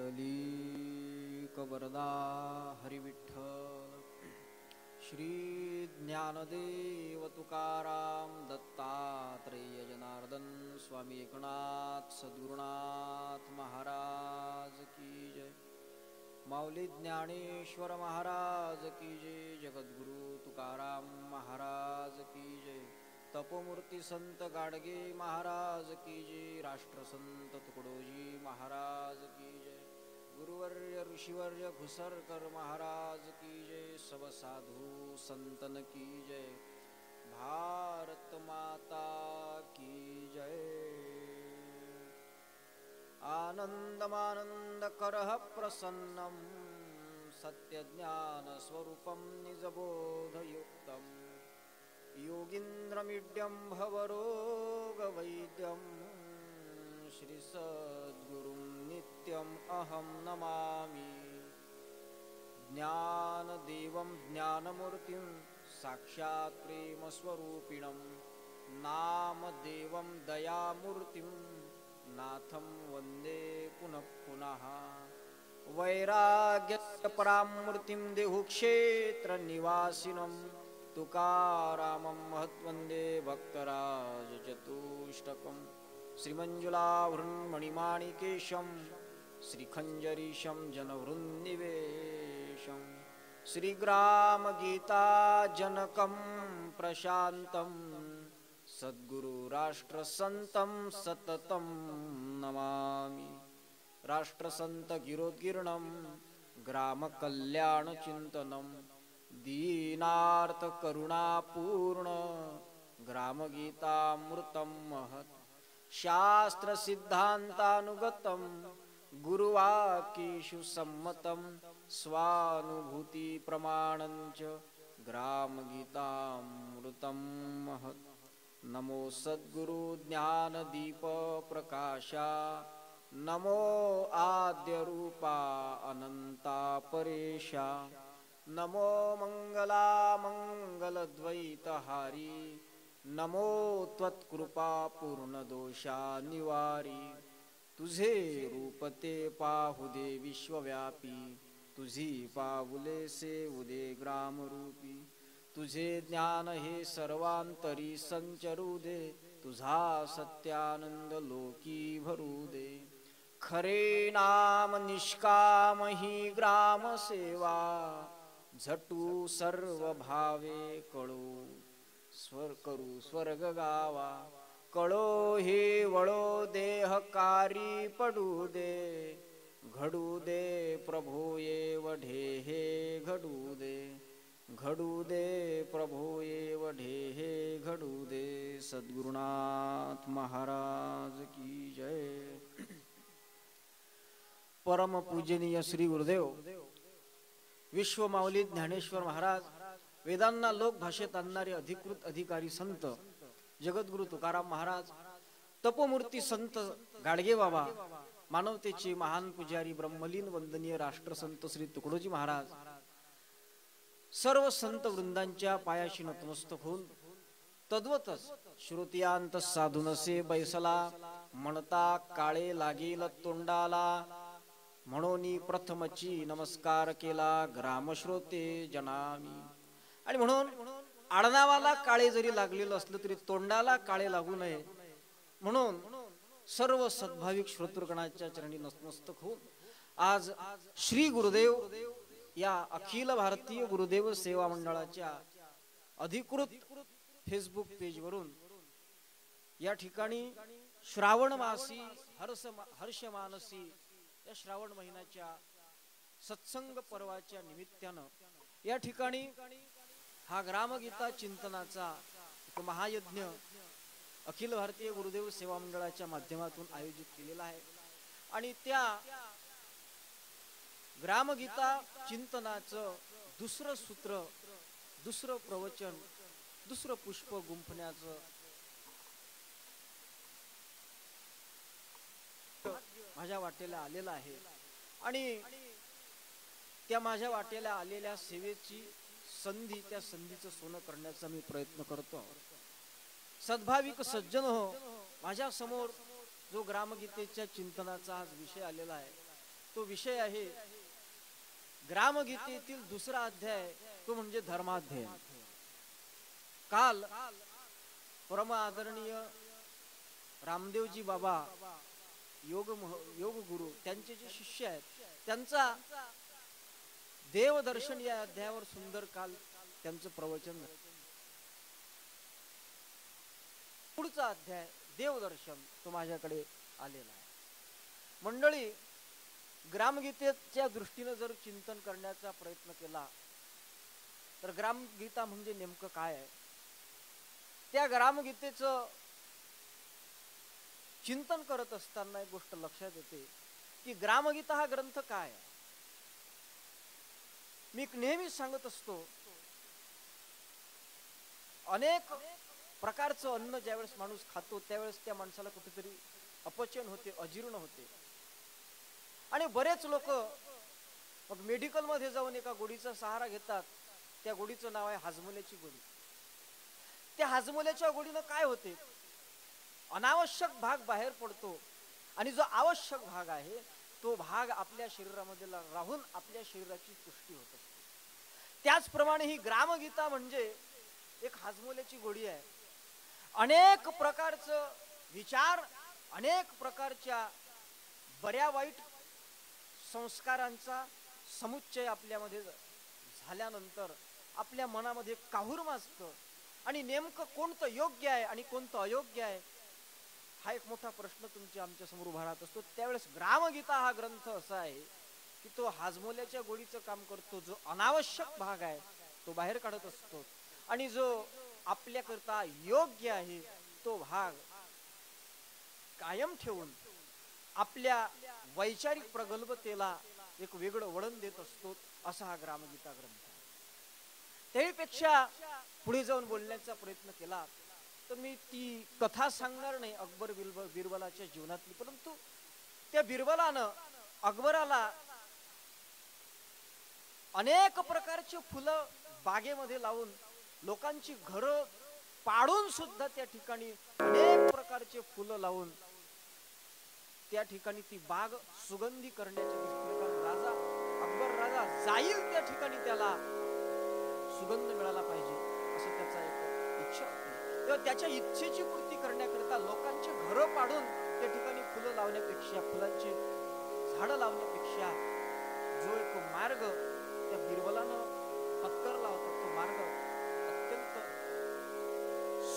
पुंडलिक वरदा हरिविठ्ठल श्री ज्ञानदेव तुकाराम दत्तात्रेय जनार्दन स्वामी एकनाथ सद्गुरुनाथ महाराज की जय। माऊली ज्ञानेश्वर महाराज की जय। जगद्गुरु तुकाराम महाराज की जय। तपोमूर्ती संत गाडगे महाराज की जय। राष्ट्रसंत तुकडोजी महाराज की जय। गुरुवर्य ऋषिवर्य घुसरकर महाराज की जय। सब साधु संतन की जय। भारत माता की जय। आनंदमानंदकरः प्रसन्नं सत्यज्ञान स्वरूपं निजबोधयुक्तं योगीन्द्रमीड्यं भवरोगवैद्यं श्री सद्गुरुं नित्यं अहं नमामि। ज्ञानदेवं ज्ञानमूर्तिं साक्षात् प्रेमस्वरूपिणं नामदेवं दयामूर्तिं नाथं वन्दे पुनः पुनः। वैराग्यस्य परामूर्तिं देहुक्षेत्रनिवासिनं तुकारामं महद्वन्दे भक्तराजचतुष्टकं। श्रीमञ्जुलावृन्मणिमाणिकेशं श्रीखञ्जरीशं जनहृन्निवेशं श्रीग्रामगीताजनकं प्रशान्तं सद्गुरु राष्ट्रसंतं सततं नमामि। राष्ट्रसंत गिरोद्गीर्णं ग्रामकल्याणचिन्तनं दीनार्थ करुणापूर्ण ग्रामगीतामृतं महत् शास्त्र सिद्धान्तानुगतं गुरुवाक्येषु सम्मतं स्वानुभूति प्रमाणञ्च ग्रामगीतामृतं महत्। नमो सद्गुरु ज्ञानदीप प्रकाशा नमो आद्य रूपा अनंता परेशा नमो मंगला मंगलद्वैतहारी नमो त्वत्कृपा पूर्ण दोषा निवारी। तुझे रूपते पाहुदे विश्वव्यापी तुझी पाऊले सेवुदे ग्रामरूपी। तुझे ज्ञान हे सर्वांतरी संचरू दे तुझा सत्यानंद लोकी भरू दे। खरे नाम निष्काम ही ग्राम सेवा झटू सर्व भावे कळो करू स्वर्ग गावा। कळो हे वळो देहकारी पडू दे घडू दे प्रभू ये वढे हे घडू दे घडू दे प्रभू ये वढे हे घडू दे। सद्गुरुनाथ महाराज की जय। परम पूजनीय श्री गुरुदेव विश्व माऊली ज्ञानेश्वर महाराज वेदांना लोक भाषेत आणणारे अधिकृत अधिकारी संत जगद्गुरु तुकाराम महाराज तपोमूर्ती संत गाडगे बाबा मानवतेचे महान पुजारी ब्रह्मलीन वंदनीय राष्ट्रसंत श्री तुकडोजी महाराज सर्व संत वृंदांच्या पायाशी नतमस्तक होऊन तद्वतच श्रुतियांत साधुनसे बैसला म्हणता काळे लागेल तोंडाला म्हणून प्रथमची नमस्कार केला ग्रामश्रोते जनामी। आणि म्हणून आडनावाला काळे जरी लागलेलं असलं तरी तोंडाला काळे लागू नये म्हणून सर्व सद्भाविक श्रोतृगणाच्या चरणी नतमस्तक होऊन आज श्री गुरुदेव या अखिल भारतीय गुरुदेव सेवा मंडळाच्या अधिकृत फेसबुक पेज वरून या ठिकाणी श्रावण मासी हर्ष मानसी या श्रावण महिन्याच्या सत्संग पर्वाच्या निमित्तानं या ठिकाणी हा ग्रामगीता चिंतनाचा एक महायज्ञ अखिल भारतीय गुरुदेव सेवा मंडळाच्या माध्यमातून आयोजित केलेला आहे। आणि त्या ग्रामगीता चिंतनाचं दुसरं सूत्र दुसरं प्रवचन दुसरं पुष्प गुंफण्याचं माझ्या वाटेला आलेला आहे। आणि त्या माझ्या वाटेला आलेल्या सेवेची संधी त्या संधीचं सोनं करण्याचा मी प्रयत्न करतो। सद्भाविक सज्जन हो, माझ्या समोर जो ग्रामगीतेच्या चिंतनाचा आज विषय आलेला आहे तो विषय आहे ग्रामगीतेतील दुसरा अध्याय, तो म्हणजे धर्माध्याय. काल परम आदरणीय रामदेवजी बाबा योग गुरु त्यांचे जे शिष्य आहेत त्यांचा देवदर्शन या अध्यायावर सुंदर काल त्यांचं प्रवचन झालं. पुढचा अध्याय देवदर्शन तो माझ्याकडे आलेला आहे. मंडळी, ग्रामगीतेच्या दृष्टीने जर चिंतन करण्याचा प्रयत्न केला तर ग्रामगीता म्हणजे नेमकं काय आहे, त्या ग्रामगीतेचं चिंतन करत असताना एक गोष्ट लक्षात येते की ग्रामगीता हा ग्रंथ काय आहे. मी नेहमी सांगत असतो, अनेक प्रकारचं अन्न ज्यावेळेस माणूस खातो त्यावेळेस त्या माणसाला कुठेतरी अपचन होते, अजीर्ण होते. आणि बरेच लोक मग मेडिकल मध्ये जाऊन एका गोळीचा सहारा घेतात. त्या गोळीचं नाव आहे हाजमोल्याची गोळी. त्या हाजमोल्याच्या गोळीनं काय होते, अनावश्यक भाग बाहेर पडतो आणि जो आवश्यक भाग आहे तो भाग आपल्या शरीरामध्ये राहून आपल्या शरीराची पुष्टी होत असते. त्याचप्रमाणे ही ग्रामगीता म्हणजे एक हाजमोल्याची गोळी आहे. अनेक प्रकारचं विचार, अनेक प्रकारच्या बऱ्या वाईट संस्कारांचा समुच्चय आपल्यामध्ये झाल्यानंतर आपल्या मनामध्ये काहूर माजतं आणि नेमकं कोणतं योग्य आहे आणि कोणतं अयोग्य आहे हा एक मोठा प्रश्न तुमच्या आमच्या समोर उभा राहत असतो. त्यावेळेस ग्रामगीता हा ग्रंथ असा आहे की तो हाजमोल्याच्या गोळीचं काम करतो. जो अनावश्यक भाग आहे तो बाहेर काढत असतो आणि जो आपल्याकरता योग्य आहे तो भाग कायम ठेवून आपल्या वैचारिक प्रगल्भतेला एक वेगळं वळण देत असतो. असा हा ग्रामगीता ग्रंथ. त्यापेक्षा पुढे जाऊन बोलण्याचा प्रयत्न केला तर मी ती कथा सांगणार नाही अकबर बिरबलाच्या जीवनातली, परंतु त्या बिरबलानं अकबराला अनेक प्रकारचे फुलं बागेमध्ये लावून लोकांची घरं पाडून सुद्धा त्या ठिकाणी अनेक प्रकारचे फुलं लावून त्या ठिकाणी ती बाग सुगंधी करण्याच्या दृष्टीने, कारण राजा अकबर राजा जाईल त्या ठिकाणी त्याला सुगंध मिळाला पाहिजे असं त्याचा एक इच्छा होती. तेव्हा त्याच्या इच्छेची पूर्ती करण्याकरिता लोकांचे घरं पाडून त्या ठिकाणी फुलं लावण्यापेक्षा, फुलांचे झाडं लावण्यापेक्षा जो एक मार्ग त्या बिरबलानं पत्करला होता तो मार्ग अत्यंत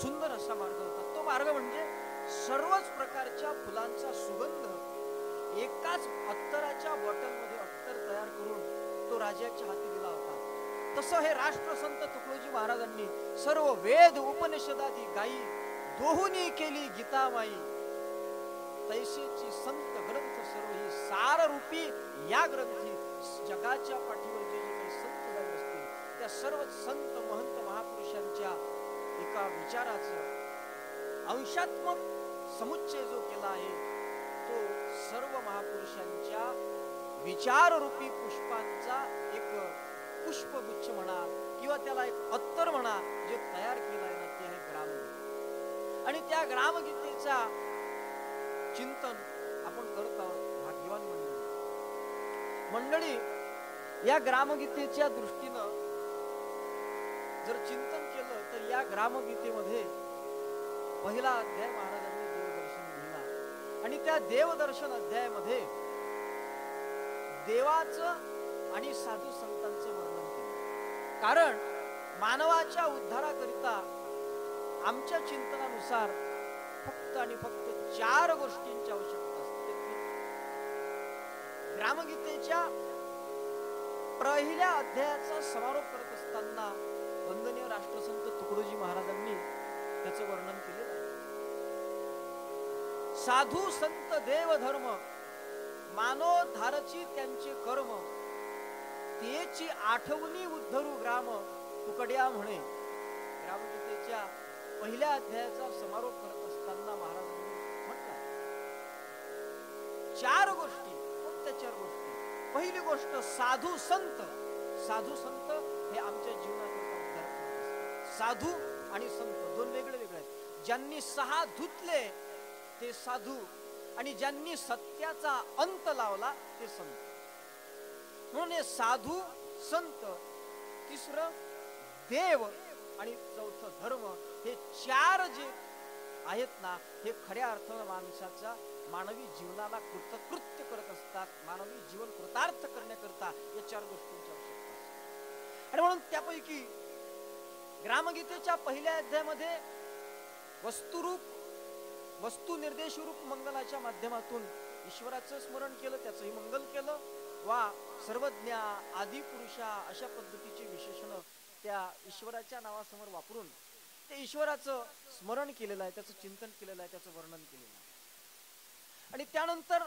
सुंदर असा मार्ग होता. तो मार्ग म्हणजे सर्वच प्रकारच्या फुलांचा सुगंध एकाच अत्तराच्या बॉटलमध्ये अत्तर तयार करून तो राजाच्या हाती दिला होता. तसं हे राष्ट्रसंत तुकडोजी महाराजांनी सर्व वेद उपनिषदादी गायी दोहुनी केली गीतामाई, तैसेची संत ग्रंथ सर्व ही साररूपी या ग्रंथी. जगाच्या पाठीवर जे जे काही संत झाले असतील त्या सर्व संत महंत महापुरुषांच्या एका विचाराचं अंशात्मक समुच्चय जो केला आहे तो सर्व महापुरुषांच्या विचाररूपी पुष्पांचा एक पुष्पगुच्छ म्हणा किंवा त्याला एक अत्तर म्हणा जे तयार केलं आहे ना ते आहे ग्रामगीता. आणि त्या ग्रामगीतेचा चिंतन आपण करत आहोत. भाग्यवान मंडळी, या ग्रामगीतेच्या दृष्टीनं जर चिंतन केलं तर या ग्रामगीतेमध्ये पहिला अध्याय महाराजांनी देवदर्शन लिहिला आणि त्या देवदर्शन अध्यायामध्ये देवाचं आणि साधू संतांचं वर्णन केलं. कारण मानवाच्या उद्धाराकरिता आमच्या चिंतनानुसार फक्त आणि फक्त 4 गोष्टींची आवश्यकता असते. ग्रामगीतेच्या पहिल्या अध्यायाचा समारोप करत असताना वंदनीय राष्ट्रसंत तुकडोजी महाराजांनी त्याचं वर्णन केलेलं आहे. साधू संत देव धर्म मानोद्धारची त्यांचे कर्म, तेची आठवणी उद्धरू ग्राम तुकड्या म्हणे. ग्रामगीतेच्या पहिल्या अध्यायाचा समारोप करत असताना महाराजांनी म्हटलं 4 गोष्टी. कोणत्या 4 गोष्टी? पहिली गोष्ट साधू संत. साधू संत हे आमच्या जीवनाकरता उद्धार करत असतात. साधू आणि संत दोन वेगळे वेगळे आहेत. ज्यांनी 6 धुतले ते साधू आणि ज्यांनी सत्याचा अंत लावला ते संत. म्हणून हे साधू संत, तिसरं देव आणि चौथं धर्म, हे चार जे आहेत ना, हे खऱ्या अर्थानं माणसाचा मानवी जीवनाला कृतकृत्य करत असतात. मानवी जीवन कृतार्थ करण्याकरता या चार गोष्टींची आवश्यकता असते. आणि म्हणून त्यापैकी ग्रामगीतेच्या पहिल्या अध्यायामध्ये वस्तू निर्देश रूप मंगलाच्या माध्यमातून ईश्वराचं स्मरण केलं, त्याचंही मंगल केलं. वा सर्वज्ञा, आदि पुरुषा अशा पद्धतीचे विशेषण त्या ईश्वराच्या नावासमोर वापरून ते ईश्वराचं स्मरण केलेलं आहे, त्याचं चिंतन केलेलं आहे, त्याचं वर्णन केलेलं आहे. आणि त्यानंतर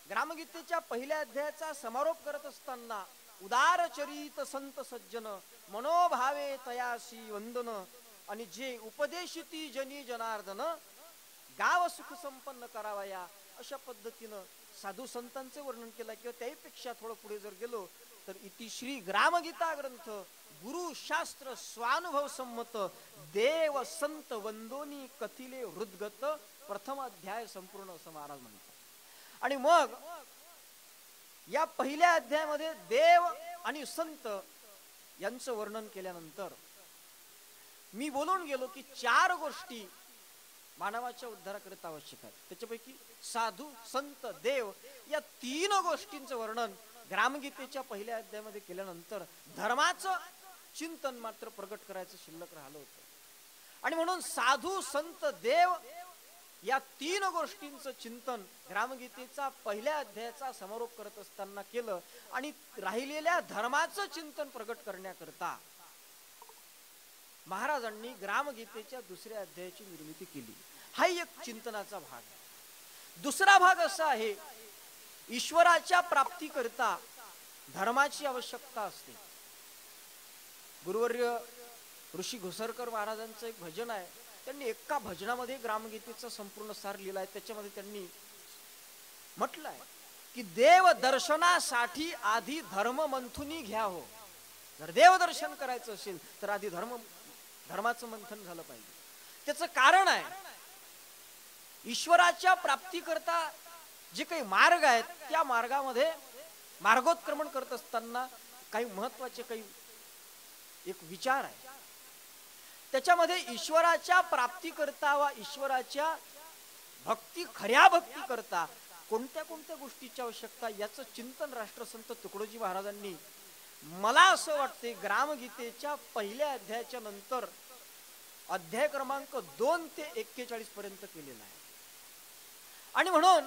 ग्रामगीतेच्या पहिल्या अध्यायाचा समारोप करत असताना उदार चरित संत सज्जन मनोभावे तयासी वंदन, आणि जे उपदेशिती जनी जनार्दन गाव सुख संपन्न करावया, अशा पद्धतीनं साधू संतांचे वर्णन केलं. किंवा त्याहीपेक्षा थोडं पुढे जर गेलो तर इतिश्री ग्रामगीता ग्रंथ गुरु शास्त्र स्वानुभव संमत देव संत वंदोनी कथिले हृदगत प्रथम अध्याय संपूर्ण, असं महाराज म्हणतात. आणि मग या पहिल्या अध्यायामध्ये देव आणि संत यांचं वर्णन केल्यानंतर मी बोलून गेलो की चार गोष्टी मानवाच्या उद्धाराकरिता आवश्यक आहेत. त्याच्यापैकी साधू संत देव या तीन गोष्टींचं वर्णन ग्रामगीतेच्या पहिल्या अध्यायामध्ये केल्यानंतर धर्माचं चिंतन मात्र प्रगट करायचं शिल्लक राहिलं होतं. आणि म्हणून साधू संत देव या तीन गोष्टींचं चिंतन ग्रामगीतेचा पहिल्या अध्यायाचा समारोप करत असताना केलं. आणि राहिलेल्या धर्माचं चिंतन प्रगट करण्याकरता महाराजांनी ग्रामगीतेच्या दुसऱ्या अध्यायाची निर्मिती केली. हा एक चिंतनाचा भाग आहे. दुसरा भाग असा आहे, ईश्वराच्या प्राप्तीकरिता धर्माची आवश्यकता असते. गुरुवर्य ऋषी घोसरकर महाराजांचं एक भजन आहे, त्यांनी एका भजनामध्ये ग्रामगीतेचा संपूर्ण सार लिहिला आहे. त्याच्यामध्ये त्यांनी म्हटलं आहे की देव दर्शनासाठी आधी धर्म मंथुनी घ्या हो. जर देव दर्शन करायचं असेल तर आधी धर्माचं मंथन झालं पाहिजे. त्याचं कारण आहे, ईश्वराच्या प्राप्तीकरता जे काही मार्ग आहेत त्या मार्गामध्ये मार्गोत्क्रमण करत असताना काही महत्वाचे काही एक विचार आहे. त्याच्यामध्ये ईश्वराच्या प्राप्तीकरता वा ईश्वराच्या खऱ्या भक्ती करता कोणत्या कोणत्या गोष्टीची आवश्यकता याचं चिंतन राष्ट्रसंत तुकडोजी महाराजांनी, मला असं वाटते, ग्रामगीतेच्या पहिल्या अध्यायाच्या नंतर अध्याय क्रमांक 2 ते 41 पर्यंत केलेला आहे. आणि म्हणून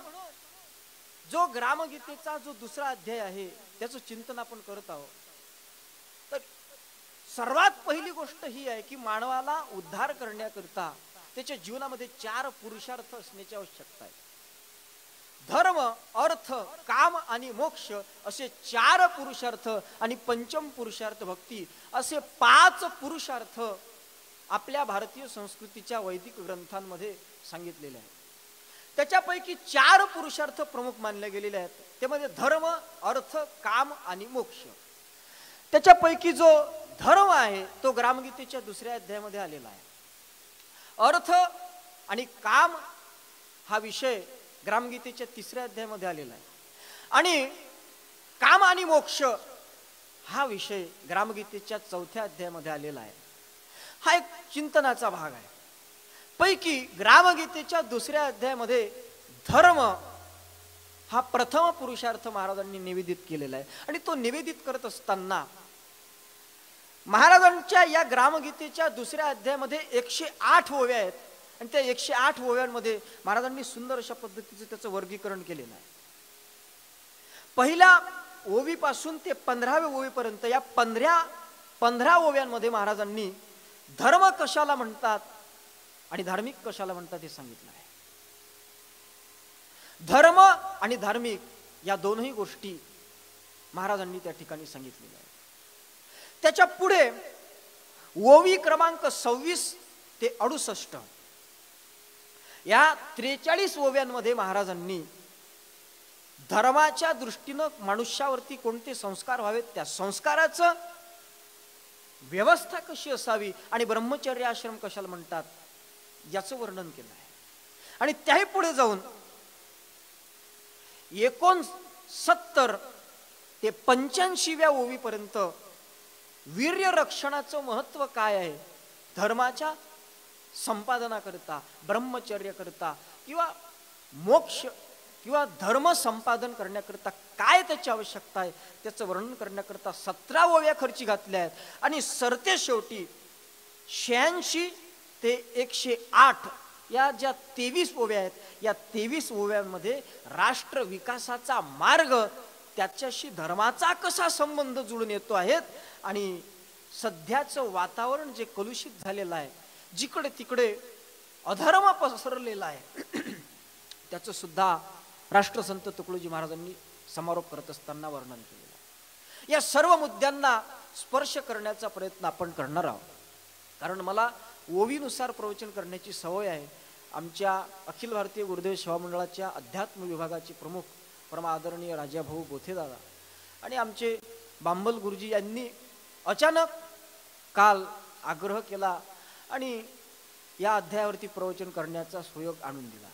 जो ग्रामगीतेचा जो दुसरा अध्याय आहे त्याचं चिंतन आपण करत आहोत. तर सर्वात पहिली गोष्ट ही आहे की मानवाला उद्धार करण्याकरता त्याच्या जीवनामध्ये 4 पुरुषार्थ असण्याची आवश्यकता आहे. धर्म, अर्थ, काम आणि मोक्ष असे 4 पुरुषार्थ आणि पंचम पुरुषार्थ भक्ती असे 5 पुरुषार्थ आपल्या भारतीय संस्कृतीच्या वैदिक ग्रंथांमध्ये सांगितलेले आहेत. त्याच्यापैकी 4 पुरुषार्थ प्रमुख मानले गेलेले आहेत. त्यामध्ये धर्म, अर्थ, काम आणि मोक्ष. त्याच्यापैकी जो धर्म आहे तो ग्रामगीतेच्या दुसऱ्या अध्यायामध्ये आलेला आहे. अर्थ आणि काम हा विषय ग्रामगीतेच्या तिसऱ्या अध्यायामध्ये आलेला आहे. आणि काम आणि मोक्ष हा विषय ग्रामगीतेच्या चौथ्या अध्यायामध्ये आलेला आहे. हा एक चिंतनाचा भाग आहे. पैकी ग्रामगीतेच्या दुसऱ्या अध्यायामध्ये धर्म हा प्रथम पुरुषार्थ महाराजांनी निवेदित केलेला आहे. आणि तो निवेदित करत असताना महाराजांच्या या ग्रामगीतेच्या दुसऱ्या अध्यायामध्ये 108 ओव्या आहेत. आणि त्या 108 ओव्यांमध्ये महाराजांनी सुंदर अशा पद्धतीचं त्याचं वर्गीकरण केलेलं आहे. पहिल्या ओवीपासून ते 15व्या ओवीपर्यंत या 15 ओव्यांमध्ये महाराजांनी धर्म कशाला म्हणतात आणि धार्मिक कशाला म्हणतात हे सांगितलं आहे. धर्म आणि धार्मिक या दोनही गोष्टी महाराजांनी त्या ठिकाणी सांगितलेल्या आहेत. त्याच्या पुढे ओवी क्रमांक 26 ते 68 या 43 ओव्यांमध्ये महाराजांनी धर्माच्या दृष्टीनं मनुष्यावरती कोणते संस्कार व्हावेत, त्या संस्काराचं व्यवस्था कशी असावी आणि ब्रह्मचर्य आश्रम कशाला म्हणतात याचं वर्णन केलं आहे. आणि त्याही पुढे जाऊन 69 ते 85व्या ओवीपर्यंत वीर्य रक्षणाचं महत्व काय आहे, धर्माच्या संपादनाकरता, ब्रह्मचर्य करता किंवा मोक्ष किंवा धर्म संपादन करण्याकरता काय त्याची आवश्यकता आहे त्याचं वर्णन करण्याकरता 17 ओव्या खर्ची घातल्या आहेत. आणि सरते शेवटी 86 ते 108 या ज्या 23 ओव्या आहेत, या 23 ओव्यांमध्ये राष्ट्र विकासाचा मार्ग, त्याच्याशी धर्माचा कसा संबंध जुळून येतो आहेत. आणि सध्याचं वातावरण जे कलुषित झालेलं आहे, जिकडे तिकडे अधर्म पसरलेला आहे, त्याचं सुद्धा राष्ट्रसंत तुकडोजी महाराजांनी समारोप करत असताना वर्णन केलेलं आहे. या सर्व मुद्द्यांना स्पर्श करण्याचा प्रयत्न आपण करणार आहोत, कारण मला ओवीनुसार प्रवचन करण्याची सवय आहे. आमच्या अखिल भारतीय गुरुदेव सेवा मंडळाच्या अध्यात्म विभागाचे प्रमुख परम आदरणीय राजाभाऊ बोथेदादा आणि आमचे बांबल गुरुजी यांनी अचानक काल आग्रह केला आणि या अध्यायावरती प्रवचन करण्याचा सुयोग आणून दिला.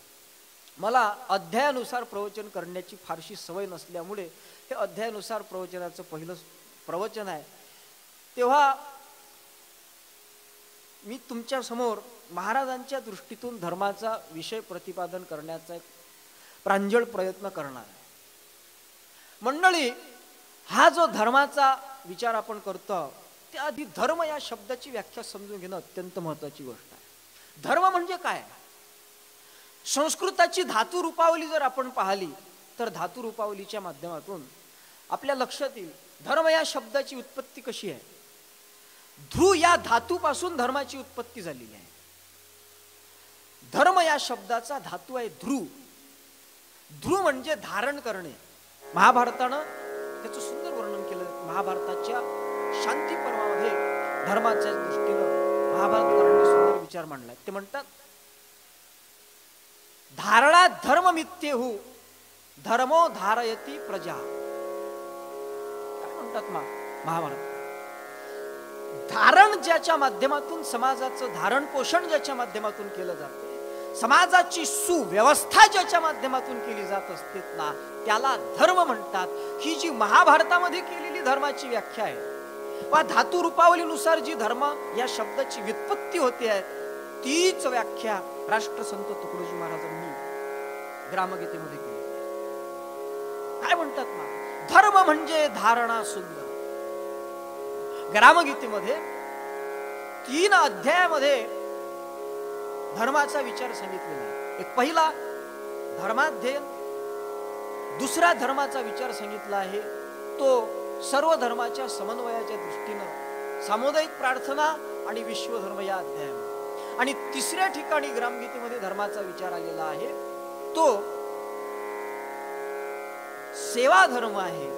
मला अध्यायानुसार प्रवचन करण्याची फारशी सवय नसल्यामुळे हे अध्यायानुसार प्रवचनाचं पहिलं प्रवचन आहे. तेव्हा मी तुमच्या समोर महाराजांच्या दृष्टीतून धर्माचा विषय प्रतिपादन करण्याचा एक प्रांजळ प्रयत्न करणार आहे. मंडळी, हा जो धर्माचा विचार आपण करतो, त्याआधी धर्म या शब्दाची व्याख्या समजून घेणं अत्यंत महत्वाची गोष्ट आहे. धर्म म्हणजे काय? संस्कृताची धातू रूपावली जर आपण पाहिली तर धातू रूपावलीच्या माध्यमातून आपल्या लक्षात येईल धर्म या शब्दाची उत्पत्ती कशी आहे. ध्रु या धातूपासून धर्माची उत्पत्ती झालेली आहे. धर्म या शब्दाचा धातू आहे ध्रु. ध्रु म्हणजे धारण करणे. महाभारतानं त्याचं सुंदर वर्णन केलं. महाभारताच्या शांती पर्वामध्ये धर्माच्या दृष्टीनं महाभारतकारांनी सुंदर विचार मांडलाय. ते म्हणतात, धारणा धर्म मित्येहु धर्मो धारयती प्रजा. काय म्हणतात महाभारत? धारण ज्याच्या माध्यमातून समाजाचं धारण पोषण ज्याच्या माध्यमातून केलं जाते, समाजाची सुव्यवस्था ज्याच्या माध्यमातून केली जात असते ना, त्याला धर्म म्हणतात. ही जी महाभारतामध्ये केलेली धर्माची व्याख्या आहे, वा धातू रूपावलीनुसार जी धर्म या शब्दाची व्युत्पत्ती होते आहे, तीच व्याख्या राष्ट्रसंत तुकडोजी महाराजांनी ग्रामगीतेमध्ये केली. काय म्हणतात ना, धर्म म्हणजे धारणा सुंदर. ग्रामगीतेमध्ये 3 अध्यायामध्ये धर्माचा विचार सांगितलेला आहे. एक पहिला धर्माध्ययन, दुसरा धर्माचा विचार सांगितला आहे तो सर्व धर्माच्या समन्वयाच्या दृष्टीनं सामुदायिक प्रार्थना आणि विश्वधर्म या अध्यायामध्ये, आणि तिसऱ्या ठिकाणी ग्रामगीतेमध्ये धर्माचा विचार आलेला आहे तो सेवा धर्म आहे,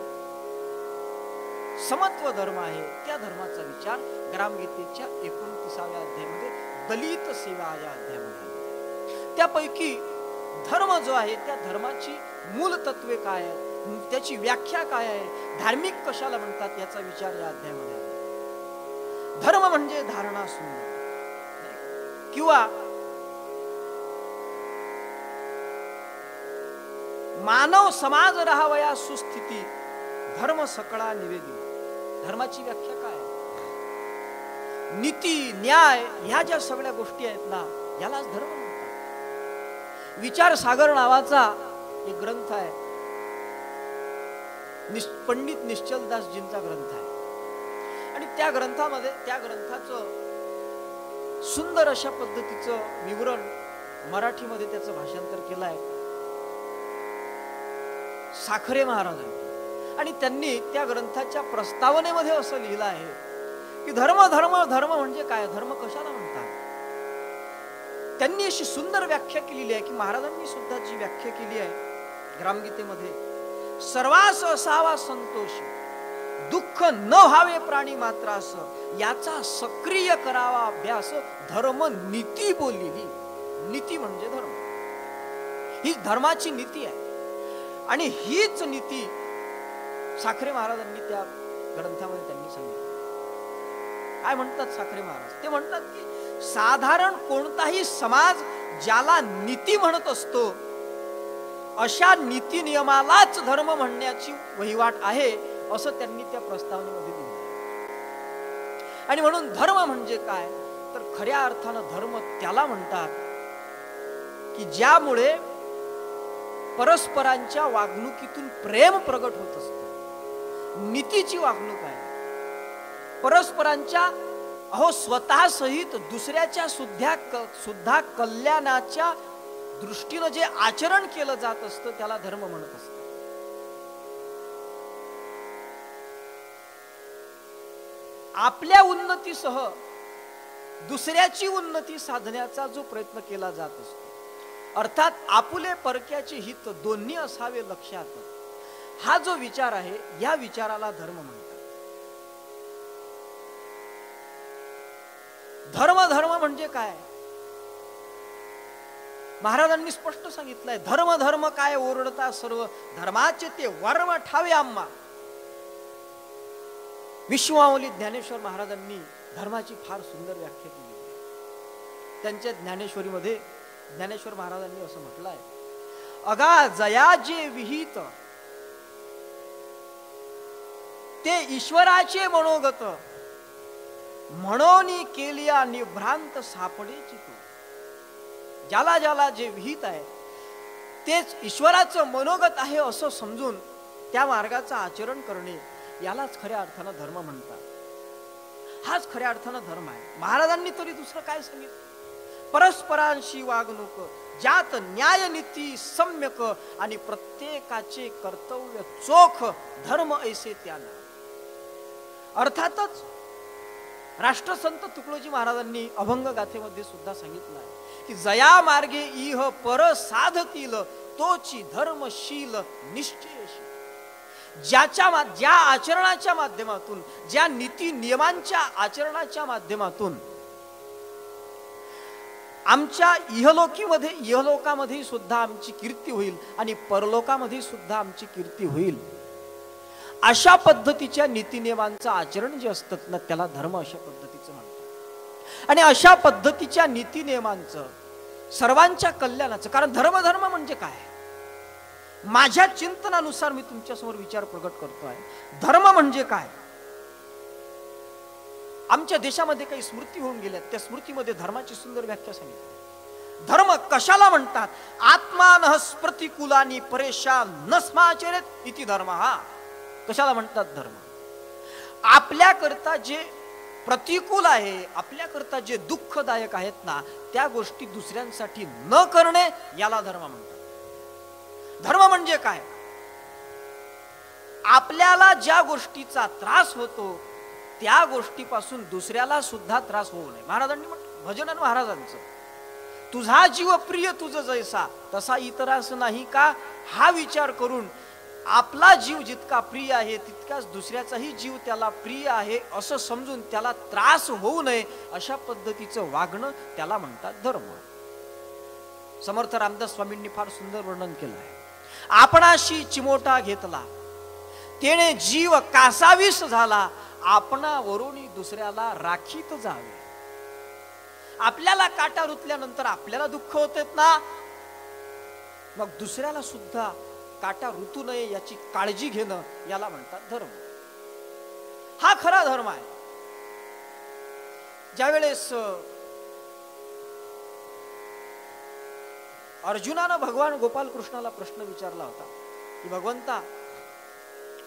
समत्व धर्म आहे. त्या धर्माचा विचार ग्रामगीतेच्या 29व्या अध्यायामध्ये दलित सेवा या अध्यायामध्ये. त्यापैकी धर्म जो आहे त्या धर्माची मूल तत्वे काय आहे, त्याची व्याख्या काय आहे, धार्मिक कशाला म्हणतात याचा विचार या अध्यायामध्ये आहे. धर्म म्हणजे धारणा सुंदर किंवा मानव समाज राहावया सुस्थिती धर्म सकळा निवेदित. धर्माची व्याख्या काय आहे? नीती न्याय ह्या ज्या सगळ्या गोष्टी आहेत ना, यालाच धर्म म्हणतात. विचार सागर नावाचा एक ग्रंथ आहे, पंडित निश्चलदासजींचा ग्रंथ आहे. आणि त्या ग्रंथाचं सुंदर अशा पद्धतीचं विवरण मराठीमध्ये त्याचं भाषांतर केलं आहे साखरे महाराजांनी. आणि त्यांनी त्या ग्रंथाच्या प्रस्तावनेमध्ये असं लिहिलं आहे की धर्म धर्म धर्म म्हणजे काय, धर्म कशाला म्हणतात. त्यांनी अशी सुंदर व्याख्या केलेली आहे की महाराजांनी सुद्धा जी व्याख्या केली आहे ग्रामगीतेमध्ये, सर्वास असावा संतोष, दुःख न व्हावे प्राणी मात्रास, याचा सक्रिय करावा अभ्यास, धर्म नीती बोललेली. नीती म्हणजे धर्म, ही धर्माची नीती आहे. आणि हीच नीती साखरे महाराजांनी त्या ग्रंथामध्ये त्यांनी सांगितलं. काय म्हणतात साखरे महाराज? ते म्हणतात की साधारण कोणताही समाज ज्याला नीती म्हणत असतो अशा नीती नियमालाच धर्म म्हणण्याची वहिवाट आहे असं त्यांनी त्या प्रस्तावनेमध्ये दिलं. आणि म्हणून धर्म म्हणजे काय तर खऱ्या अर्थानं धर्म त्याला म्हणतात की ज्यामुळे परस्परांच्या वागणुकीतून प्रेम प्रगट होत असतं. नीतीची वागणूक आहे परस्परांच्या स्वतः सहित दुसऱ्याच्या सुद्धा कल्याणाच्या दृष्टीनं जे आचरण केलं जात असतं त्याला धर्म म्हणत असत. आपल्या उन्नतीसह दुसऱ्याची उन्नती साधण्याचा जो प्रयत्न केला जात असतो, अर्थात आपुले परक्याचे हित दोन्ही असावे लक्षात, हा जो विचार आहे या विचाराला धर्म म्हणतात. धर्म धर्म म्हणजे काय महाराजांनी स्पष्ट सांगितलंय. धर्म धर्म काय ओरडता सर्व, धर्माचे ते वर्म ठावे आम्हा. विश्वमाऊली ज्ञानेश्वर महाराजांनी धर्माची फार सुंदर व्याख्या केली. त्यांच्या ज्ञानेश्वरीमध्ये ज्ञानेश्वर महाराजांनी असं म्हटलंय, अगा जया जे विहित ते ईश्वराचे मनोगत, म्हणून केलिया निभ्रांत सापडेची तो. ज्याला ज्याला जे विहित आहे तेच ईश्वराचं मनोगत आहे असं समजून त्या मार्गाचं आचरण करणे यालाच खऱ्या अर्थानं धर्म म्हणतात. हाच खऱ्या अर्थानं धर्म आहे. महाराजांनी तरी दुसरं काय सांगितलं, परस्परांशी वागणूक ज्यात न्याय नीती सम्यक आणि प्रत्येकाचे कर्तव्य चोख, धर्म ऐसे त्याला. अर्थातच राष्ट्रसंत तुकडोजी महाराजांनी अभंग गाथेमध्ये सुद्धा सांगितलं आहे की जया मार्गे इह पर साधतील तोची धर्मशील निश्चयशी. ज्या आचरणाच्या माध्यमातून, ज्या नीती नियमांच्या आचरणाच्या माध्यमातून आमच्या इहलोकामध्ये सुद्धा आमची कीर्ती होईल आणि परलोकामध्ये सुद्धा आमची कीर्ती होईल, अशा पद्धतीच्या नीती नियमांचं आचरण जे असतात ना त्याला धर्म अशा पद्धतीचं म्हणतात. आणि अशा पद्धतीच्या नीती नियमांचं सर्वांच्या कल्याणाचं, कारण धर्म धर्म म्हणजे काय, माझ्या चिंतनानुसार मी तुमच्या समोर विचार प्रगट करतोय. धर्म म्हणजे काय, आमच्या देशामध्ये काही स्मृती होऊन गेल्या, त्या स्मृतीमध्ये धर्माची सुंदर व्याख्या सांगितली. धर्म कशाला म्हणतात, आत्मान प्रतिकूलानी परेशान न स्माचरेत इति धर्म. हा कशाला म्हणतात धर्म, आपल्याकरता जे प्रतिकूल आहे, आपल्याकरता जे दुःखदायक आहेत ना त्या गोष्टी दुसऱ्यांसाठी न करणे याला धर्म म्हणतात. धर्म म्हणजे काय, आपल्याला ज्या गोष्टीचा त्रास होतो त्या गोष्टीपासून दुसऱ्याला सुद्धा त्रास होऊ नये. महाराजांनी म्हटलं भजन महाराजांचं, तुझा जीव प्रिय तुझ जैसा तसा इतरास नाही का, हा विचार करून आपला जीव जितका प्रिय आहे तितकाच दुसऱ्याचाही जीव त्याला प्रिय आहे असं समजून त्याला त्रास होऊ नये अशा पद्धतीचं वागणं त्याला म्हणतात धर्म. समर्थ रामदास स्वामींनी फार सुंदर वर्णन केलं आहे. आपणाशी चिमोटा घेतला तेने जीव कासावीस झाला, आपणावरून दुसऱ्याला राखीत जावे. आपल्याला काटा रुतल्यानंतर आपल्याला दुःख होतेत ना, मग दुसऱ्याला सुद्धा काटा ऋतू नये याची काळजी घेणं याला म्हणतात धर्म. हा खरा धर्म आहे. ज्यावेळेस अर्जुनानं भगवान गोपाल कृष्णाला प्रश्न विचारला होता की भगवंता,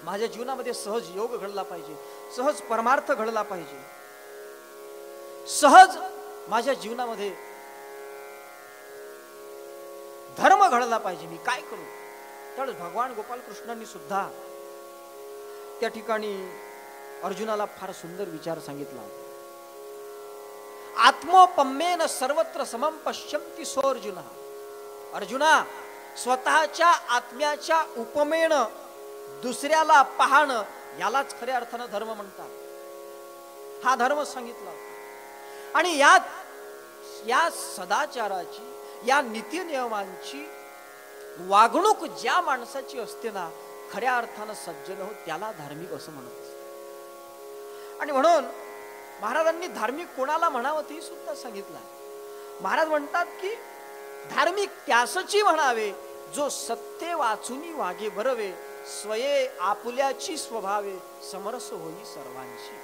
माझ्या जीवनामध्ये सहज योग घडला पाहिजे, सहज परमार्थ घडला पाहिजे, सहज माझ्या जीवनामध्ये धर्म घडला पाहिजे, मी काय करू. त्यावेळेस भगवान गोपाल कृष्णांनी सुद्धा त्या ठिकाणी अर्जुनाला फार सुंदर विचार सांगितला. आत्मोपम्येन सर्वत्र समम पश्यन्ति सोऽर्जुन. अर्जुना, स्वतःच्या आत्म्याच्या उपमेनं दुसऱ्याला पाहणं यालाच खऱ्या अर्थानं धर्म म्हणतात. हा धर्म सांगितला. आणि या सदाचाराची, या नीती नियमांची वागणूक ज्या माणसाची असते ना, खऱ्या अर्थानं सज्जन हो त्याला धार्मिक असं म्हणत असते. आणि म्हणून महाराजांनी धार्मिक कोणाला म्हणावं ते सुद्धा सांगितलं. महाराज म्हणतात की धार्मिक त्यासची म्हणावे जो सत्य वाचुनी वागे बरवे, स्वये आपुल्याची स्वभावे, समरस होई सर्वांशी.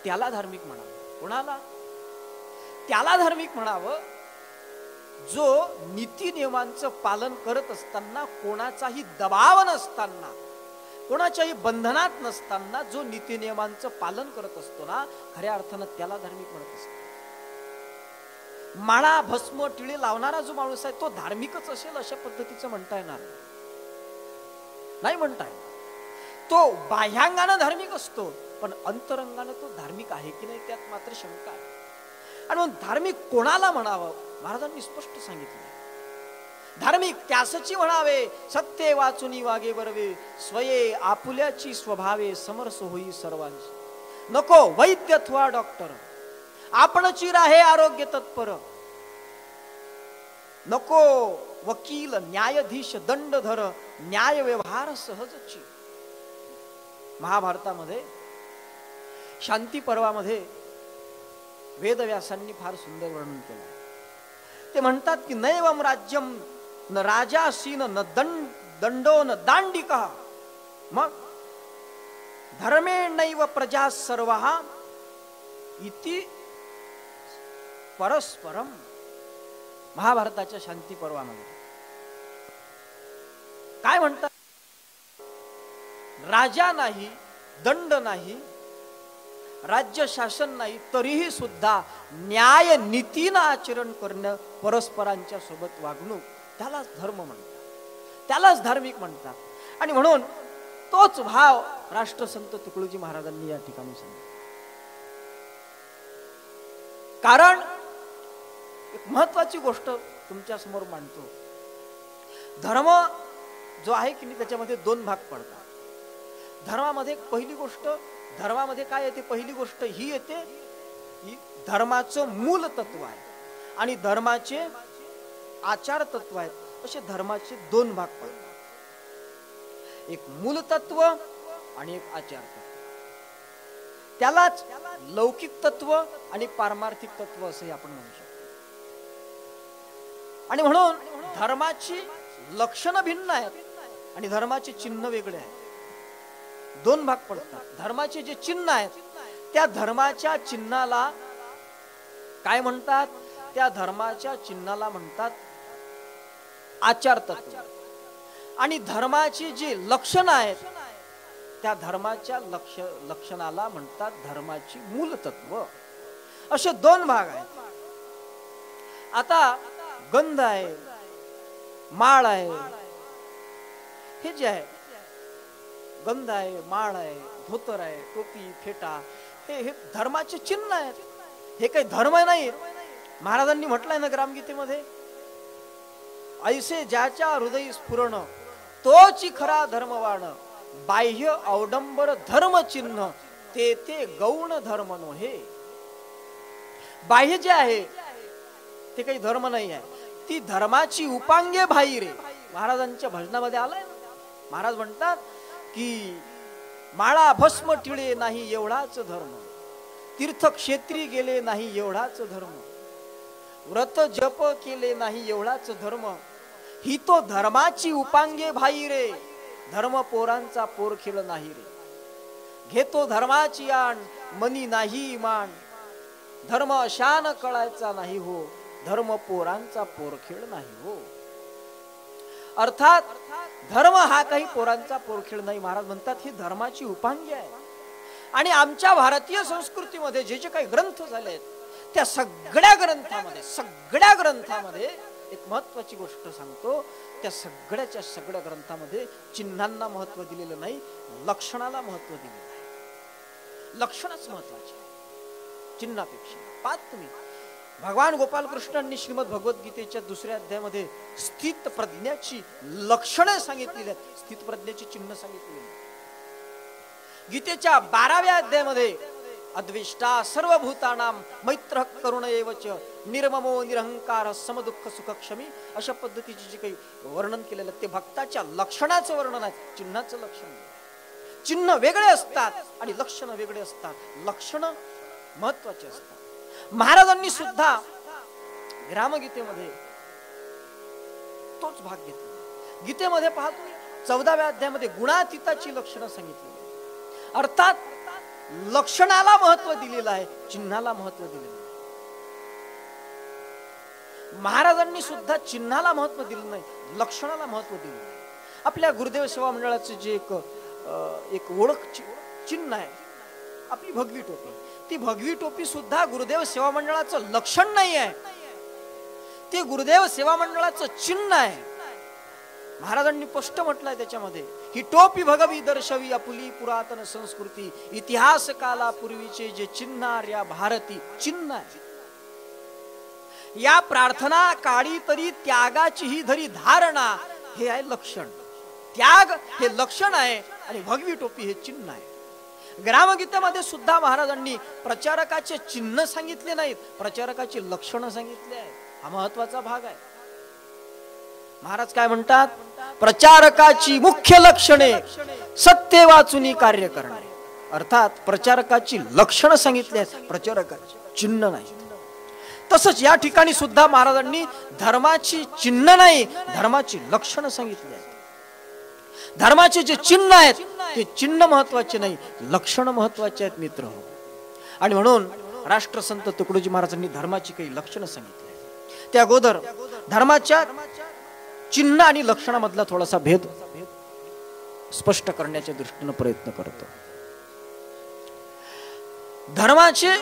त्याला धार्मिक म्हणावं. कोणाला? त्याला धार्मिक म्हणावं जो नीती नियमांचं पालन करत असताना, कोणाचाही दबाव नसताना, कोणाच्याही बंधनात नसताना जो नीती नियमांचं पालन करत असतो ना, खऱ्या अर्थानं त्याला धार्मिक म्हणत असतो. माळा भस्म टिळे लावणारा जो माणूस आहे तो धार्मिकच असेल अशा पद्धतीचं म्हणता येणार नाही. म्हणता येणार तो बाह्यांगानं धार्मिक असतो, पण अंतरंगानं तो धार्मिक आहे की नाही त्यात मात्र शंका आहे. आणि म्हणून धार्मिक कोणाला म्हणावं महाराजांनी स्पष्ट सांगितलं. धार्मिक त्यासची म्हणावे, सत्य वाचुनी वागे बरवे, स्वये आपुल्याची स्वभावे, समरस होई सर्वांशी. नको वैद्य अथवा डॉक्टर, आपणची राहे आरोग्य तत्पर. नको वकील न्यायाधीश दंडधर, न्याय व्यवहार सहजची. महाभारतामध्ये शांती पर्वामध्ये वेदव्यासांनी फार सुंदर वर्णन केलं. ते म्हणतात की नैवम राज्यम न राजासीन न दंडो न दांडिका, मग धर्मे नैव प्रजा सर्वहा इति परस्परम. महाभारताच्या शांती पर्वामध्ये काय म्हणतात? राजा नाही, दंड नाही, राज्य शासन नाही, तरीही सुद्धा न्याय नीतीनं आचरण करणं, परस्परांच्या सोबत वागणूक, त्यालाच धर्म म्हणतात, त्यालाच धार्मिक म्हणतात. आणि म्हणून तोच भाव राष्ट्रसंत तुकडोजी महाराजांनी या ठिकाणी सांगितला. कारण एक महत्वाची गोष्ट तुमच्या समोर मांडतो. धर्म जो आहे की नाही त्याच्यामध्ये दोन भाग पडतात. धर्मामध्ये पहिली गोष्ट, धर्मामध्ये काय येते? पहिली गोष्ट ही येते की धर्माचं मूल तत्व आहे आणि धर्माचे आचार तत्व आहेत. असे धर्माचे दोन भाग पडतात. एक मूल तत्व आणि एक आचार तत्व. त्यालाच लौकिक तत्व आणि पारमार्थिक तत्व असे आपण म्हणू शकतो. आणि म्हणून धर्माची लक्षणं भिन्न आहेत आणि धर्माचे चिन्ह वेगळे आहेत. दोन भाग पडतात. धर्माचे जे चिन्ह आहेत त्या धर्माच्या चिन्हाला काय म्हणतात? त्या धर्माच्या चिन्हाला म्हणतात आचार तत्व. आणि धर्माची जी लक्षणं आहेत त्या धर्माच्या लक्षणाला म्हणतात धर्माची मूल तत्व. असे दोन भाग आहेत. आता गंध आहे, माळ आहे, हे जे आहे गंध आहे, माळ आहे, धोतर आहे, टोपी, फेटा, हे धर्माचे चिन्ह आहेत. हे काही धर्म नाही. महाराजांनी म्हटलंय ना ग्रामगीतेमध्ये, ऐसे ज्याच्या हृदयी स्फुरण तोची खरा धर्मवाण, बाह्य अवडंबर धर्म चिन्ह ते ते गौण धर्म नोहे. बाह्य जे आहे ते काही धर्म नाही आहे, ती धर्माची उपांगे बाहिरे. महाराजांच्या भजनामध्ये आलाय ना, महाराज म्हणतात की माळा भस्म टिळे नाही एवढाच धर्म, तीर्थक्षेत्री गेले नाही एवढाच धर्म, व्रत जप केले नाही एवढाच धर्म, ही तो धर्माची उपांगे भाई रे, धर्म पोरांचा पोरखेळ नाही रे. घेतो धर्माची आण मनी नाही मान, धर्म अशान कळायचा नाही हो, धर्म पोरांचा पोरखेळ नाही हो. अर्थात धर्म हा काही पोरांचा पोरखेळ नाही. महाराज म्हणतात ही धर्माची उपांगी आहे. आणि आमच्या भारतीय संस्कृतीमध्ये जे जे काही ग्रंथ झाले आहेत त्या सगळ्या ग्रंथामध्ये एक महत्वाची गोष्ट सांगतो, त्या सगळ्याच्या सगळ्या ग्रंथामध्ये चिन्हांना महत्व दिलेलं नाही, लक्षणाला महत्व दिलेलं आहे. लक्षणच महत्वाचे चिन्हापेक्षा. पाहत तुम्ही भगवान गोपाल कृष्णांनी श्रीमद भगवद्गीतेच्या 2ऱ्या अध्यायामध्ये स्थित प्रज्ञाची लक्षणे सांगितलेली आहेत, स्थित प्रज्ञाची चिन्ह सांगितलेली आहेत. गीतेच्या 12व्या अध्यायामध्ये अद्वेष्टा सर्वभूतानां मैत्र करुण एवच निर्ममो निरहंकार समदुःख सुखक्षमी, अशा पद्धतीचे जे काही वर्णन केलेलं ते भक्ताच्या लक्षणाचं वर्णन आहे, चिन्हाचं लक्षण. चिन्ह वेगळे असतात आणि लक्षण वेगळे असतात. लक्षण महत्वाचे असतात. महाराजांनी सुद्धा ग्रामगीतेमध्ये तोच भाग घेतला. गीतेमध्ये पाहतो 14व्या अध्यायामध्ये गुणातीताची लक्षणं सांगितली. अर्थात लक्षणाला महत्व दिलेलं आहे, चिन्हाला महत्व दिलेलं आहे. महाराजांनी सुद्धा चिन्हाला महत्व दिलं नाही, लक्षणाला महत्व दिलं. आपल्या गुरुदेव सेवा मंडळाचे जे एक ओळख चिन्ह आहे आपली भगवी टोपी, ती भगवी टोपी सुद्धा गुरुदेव सेवा मंडळाचं लक्षण नाही आहे, ते गुरुदेव सेवा मंडळाचं चिन्ह आहे. महाराजांनी स्पष्ट म्हटलंय त्याच्यामध्ये, ही टोपी भगवी दर्शवी आपुली पुरातन संस्कृती, इतिहास काला पूर्वीचे जे चिन्ह आर्या भारती चिन्ह आहे. या प्रार्थना काळी तरी त्यागाची ही धरी धारणा, हे आहे लक्षण. त्याग हे लक्षण आहे आणि भगवी टोपी हे चिन्ह आहे. ग्रामगीतेमध्ये सुद्धा महाराजांनी प्रचारकाचे चिन्ह सांगितले नाहीत, प्रचारकाची लक्षणं सांगितले आहेत. हा महत्वाचा भाग आहे. महाराज काय म्हणतात, प्रचारकाची मुख्य लक्षणे सत्य वाचून कार्य करणे. अर्थात प्रचारकाची लक्षणं सांगितली आहेत, प्रचारकाची चिन्ह नाही. तसंच या ठिकाणी सुद्धा महाराजांनी धर्माची चिन्ह नाही, धर्माची लक्षणं सांगितली आहेत. धर्माचे जे चिन्ह आहेत ते चिन्ह महत्वाचे नाही, लक्षण महत्वाचे आहेत मित्र. आणि म्हणून राष्ट्रसंत तुकडोजी महाराजांनी धर्माची काही लक्षणं सांगितली. त्या अगोदर धर्माच्या चिन्ह आणि लक्षणामधला थोडासा भेद स्पष्ट करण्याच्या दृष्टीने प्रयत्न करतो. धर्माचे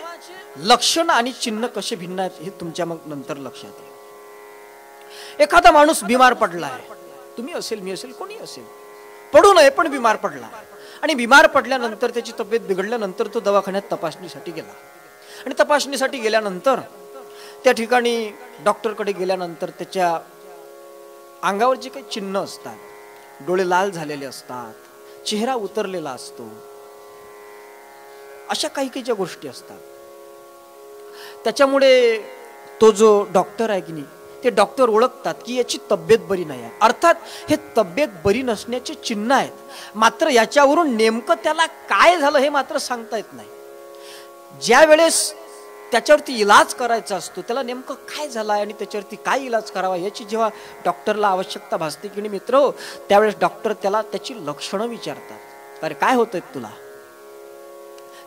लक्षण आणि चिन्ह कसे भिन्न आहेत हे तुमच्या मग नंतर लक्षात येईल. एखादा माणूस बिमार पडला आहे, तुम्ही असेल मी असेल कोणी असेल, पडू नये पण बिमार पडला, आणि बिमार पडल्यानंतर त्याची तब्येत बिघडल्यानंतर तो दवाखान्यात तपासणीसाठी गेला. आणि तपासणीसाठी गेल्यानंतर त्या ठिकाणी डॉक्टरकडे गेल्यानंतर त्याच्या अंगावर जे काही चिन्ह असतात, डोळे लाल झालेले असतात, चेहरा उतरलेला असतो, अशा काही काही ज्या गोष्टी असतात, त्याच्यामुळे तो जो डॉक्टर आहे की नाही, ते डॉक्टर ओळखतात की याची तब्येत बरी नाही आहे. अर्थात हे तब्येत बरी नसण्याचे चिन्ह आहेत, मात्र याच्यावरून नेमकं त्याला काय झालं हे मात्र सांगता येत नाही. ज्या वेळेस त्याच्यावरती इलाज करायचा असतो, त्याला नेमकं काय झालं आहे आणि त्याच्यावरती काय इलाज करावा याची जेव्हा डॉक्टरला आवश्यकता भासते की नाही मित्र, त्यावेळेस डॉक्टर त्याला त्याची लक्षणं विचारतात. अरे काय होतंय तुला?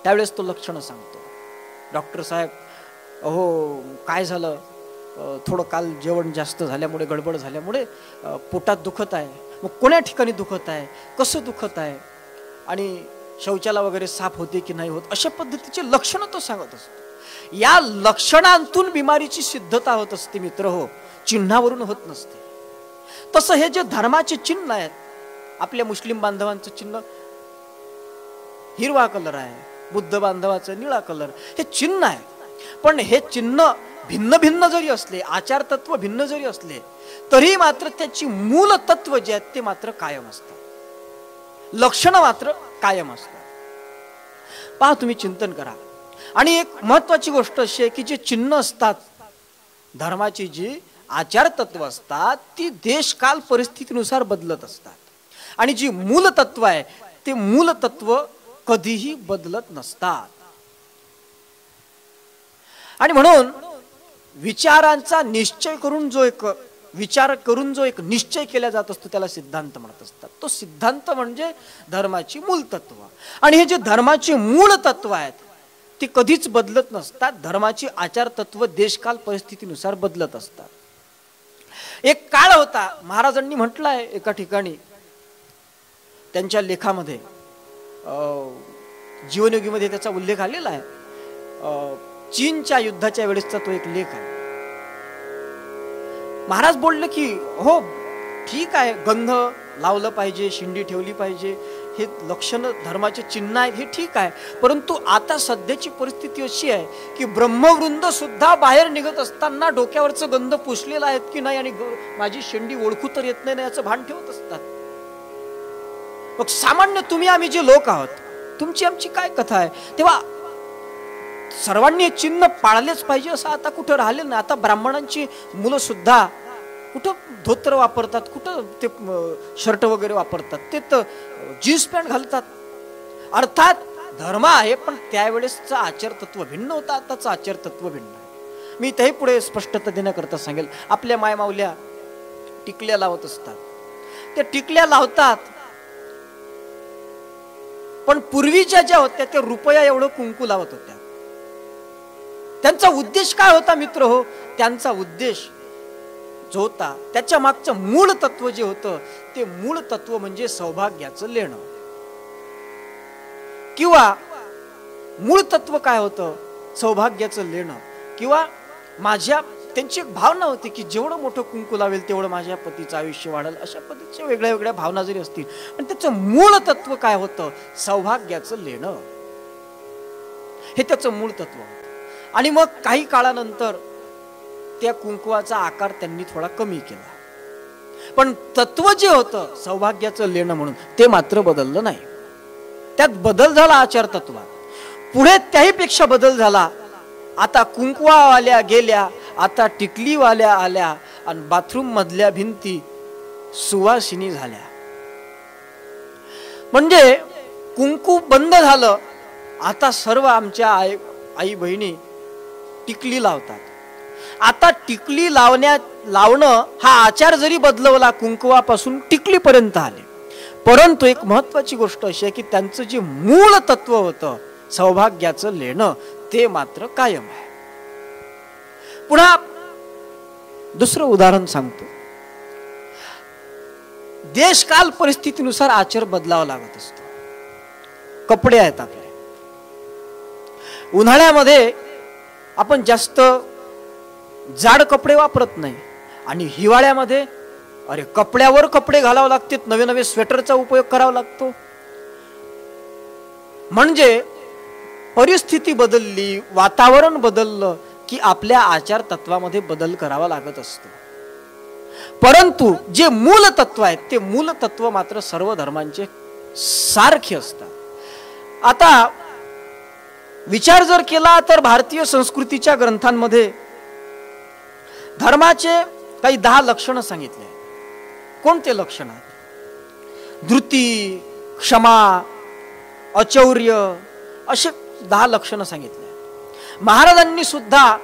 त्यावेळेस तो लक्षणं सांगतो. डॉक्टर साहेब, अहो काय झालं, थोडं काल जेवण जास्त झाल्यामुळे, गडबड झाल्यामुळे पोटात दुखत आहे. मग कोण्या ठिकाणी दुखत आहे, कसं दुखत आहे, आणि शौचाला वगैरे साफ होते की नाही होत, अशा पद्धतीचे लक्षणं तो सांगत असतो. या लक्षणांतून बिमारीची सिद्धता होत असते मित्र हो, चिन्हावरून होत नसते. तसं हे जे धर्माचे चिन्ह आहेत, आपल्या मुस्लिम बांधवांचं चिन्ह हिरवा कलर आहे, बुद्ध बांधवाचं निळा कलर, हे चिन्ह आहे. पण हे चिन्ह भिन्न भिन्न जरी असले, आचार तत्व भिन्न जरी असले, तरी मात्र त्याची मूल तत्व जे आहेत ते मात्र कायम असतात, लक्षण मात्र कायम असतात. पहा, तुम्ही चिंतन करा. आणि एक महत्वाची गोष्ट अशी आहे की जे चिन्ह असतात, धर्माची जी आचार तत्व असतात, ती देश काल परिस्थितीनुसार बदलत असतात. आणि जी मूल तत्व आहे ते मूल तत्व कधीही बदलत नसतात. आणि म्हणून विचारांचा निश्चय करून जो एक विचार करून जो एक निश्चय केला जात असतो त्याला सिद्धांत म्हणत असतात. तो सिद्धांत म्हणजे धर्माची मूल तत्व. आणि हे जे धर्माची मूळ तत्व आहेत ती कधीच बदलत नसतात. धर्माची आचार तत्व देशकाल परिस्थितीनुसार बदलत असतात. एक काळ होता, महाराजांनी म्हटलंय एका ठिकाणी त्यांच्या लेखामध्ये, जीवनयोगीमध्ये त्याचा उल्लेख आलेला आहे. चीनच्या युद्धाच्या वेळेसचा तो एक लेख आहे. महाराज बोलले की हो ठीक आहे, गंध लावलं पाहिजे, शिंडी ठेवली पाहिजे, हे लक्षण धर्माचे चिन्ह आहेत, हे ठीक आहे. परंतु आता सध्याची परिस्थिती अशी आहे की ब्रह्मवृंद सुद्धा बाहेर निघत असताना डोक्यावरचं गंध पुसलेलं आहेत की नाही आणि माझी शेंडी ओळखू तर येत नाही याचं भान ठेवत असतात. मग सामान्य तुम्ही आम्ही जे लोक आहोत, तुमची आमची काय कथा आहे? तेव्हा सर्वांनी चिन्ह पाळलेच पाहिजे असं आता कुठं राहिलेलं नाही. आता ब्राह्मणांची मुलं सुद्धा कुठं धोतर वापरतात, कुठं ते शर्ट वगैरे वापरतात, ते तर जीन्स पॅन्ट घालतात. अर्थात धर्म आहे, पण त्यावेळेसचं आचार तत्व भिन्न होतं, आताचं आचार तत्व भिन्न आहे. मी त्याही पुढे स्पष्टता देण्याकरता सांगेल. आपल्या मायमाऊल्या टिकल्या लावत असतात. त्या टिकल्या लावतात, पण पूर्वीच्या ज्या होत्या त्या रुपया एवढं कुंकू लावत होत्या. त्यांचा उद्देश काय होता मित्र हो? त्यांचा उद्देश जो होता, त्याच्या मागचं मूळ तत्व जे होतं, ते मूळ तत्व म्हणजे सौभाग्याचं लेणं. किंवा मूळ तत्व काय होतं? सौभाग्याचं लेणं. किंवा त्यांची एक भावना होती की जेवढं मोठं कुंकू लावेल तेवढं माझ्या पतीचं आयुष्य वाढेल. अशा पद्धतीच्या वेगळ्या वेगळ्या भावना जरी असतील, पण त्याचं मूळ तत्व काय होतं? सौभाग्याचं लेणं. हे त्याचं मूळ तत्व होतं. आणि मग काही काळानंतर त्या कुंकवाचा आकार त्यांनी थोडा कमी केला, पण तत्व जे होतं सौभाग्याचं लेणं म्हणून, ते मात्र बदललं नाही. त्यात बदल झाला आचार तत्वात. पुढे त्याही पेक्षा बदल झाला. आता कुंकवावाल्या गेल्या, आता टिकलीवाल्या आल्या, आणि बाथरूम मधल्या भिंती सुवासिनी झाल्या. म्हणजे कुंकू बंद झालं. आता सर्व आमच्या आई बहिणी टिकली लावतात. आता टिकली लावणं हा आचार जरी बदलवला, कुंकवापासून टिकलीपर्यंत आले, परंतु एक महत्वाची गोष्ट अशी आहे की त्यांचं जे मूळ तत्व होतं सौभाग्याचं लेणं, ते मात्र कायम आहे. पुन्हा दुसरं उदाहरण सांगतो. देशकाल परिस्थितीनुसार आचार बदलावा लागत असतो. कपडे आहेत आपले. उन्हाळ्यामध्ये आपण जास्त जाड कपडे वापरत नाही, आणि हिवाळ्यामध्ये अरे कपड्यावर कपडे घालावे लागतात, नवे नवे स्वेटरचा उपयोग करावा लागतो. म्हणजे परिस्थिती बदलली, वातावरण बदललं की आपल्या आचार तत्वामध्ये बदल करावा लागत असतो. परंतु जे मूल तत्व आहेत, ते मूल तत्व मात्र सर्व धर्मांचे सारखे असतात. आता विचार जर केला तर भारतीय संस्कृतीच्या ग्रंथांमध्ये धर्माचे काही 10 लक्षणं सांगितले. कोणते लक्षण आहेत? धृती, क्षमा, अचौर्य, असे 10 लक्षणं सांगितले. महाराजांनी सुद्धा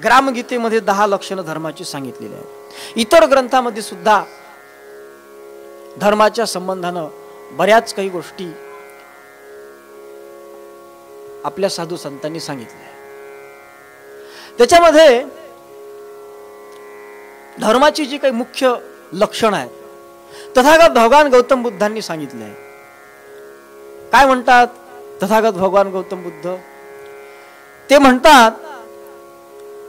ग्रामगीतेमध्ये 10 लक्षणं धर्माची सांगितलेली आहेत. इतर ग्रंथामध्ये सुद्धा धर्माच्या संबंधानं बऱ्याच काही गोष्टी आपल्या साधू संतांनी सांगितल्या. त्याच्यामध्ये धर्माची जी काही मुख्य लक्षण आहेत, तथागत भगवान गौतम बुद्धांनी सांगितले आहे. काय म्हणतात तथागत भगवान गौतम बुद्ध? ते म्हणतात,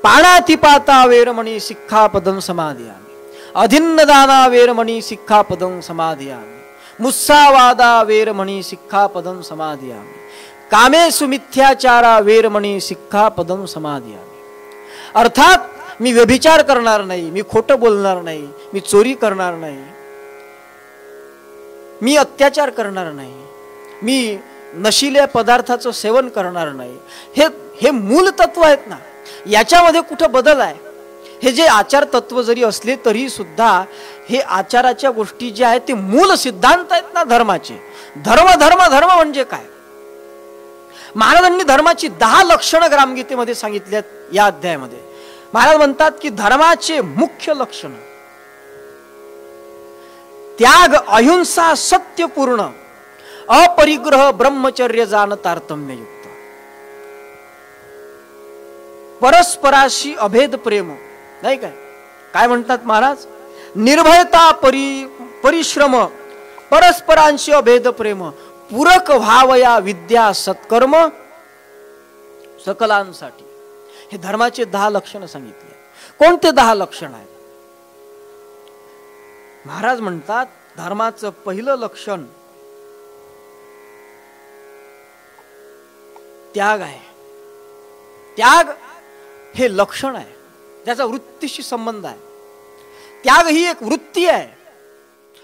पाणातिपाता वेरमणी सिक्खापदं समादियामि, अधिन्नदाना वेरमणी सिक्खापदं समादियामि, मुस्सावादा वेरमणी सिक्खापदं समादियामि, कामेषु मिथ्याचारा वेरमणी सिक्खापदं समादियामि. अर्थात मी व्यभिचार करणार नाही, मी खोटं बोलणार नाही, मी चोरी करणार नाही, मी अत्याचार करणार नाही, मी नशिल्या पदार्थाचं सेवन करणार नाही. हे मूल तत्व आहेत ना, याच्यामध्ये कुठं बदल आहे? हे जे आचार तत्व जरी असले तरी सुद्धा हे आचाराच्या गोष्टी ज्या आहेत ते मूल सिद्धांत आहेत ना धर्माचे. धर्म धर्म धर्म म्हणजे काय? महाराजांनी धर्माची 10 लक्षणं ग्रामगीतेमध्ये सांगितल्यात. या अध्यायामध्ये महाराज म्हणतात की धर्माचे मुख्य लक्षण त्याग, अहिंसा, सत्यपूर्ण, अपरिग्रह, ब्रह्मचर्य, जाण, तारतम्ययुक्त, परस्पराशी अभेद प्रेम. नाही काय म्हणतात महाराज? निर्भयता, परिश्रम, परस्परांशी अभेद प्रेम, पूरक व्हावया विद्या, सत्कर्म सकलांसाठी. हे धर्माचे 10 लक्षण सांगितले. कोणते 10 लक्षण आहेत? महाराज म्हणतात धर्माचं पहिलं लक्षण त्याग आहे. त्याग हे लक्षण आहे, त्याचा वृत्तीशी संबंध आहे. त्याग ही एक वृत्ती आहे.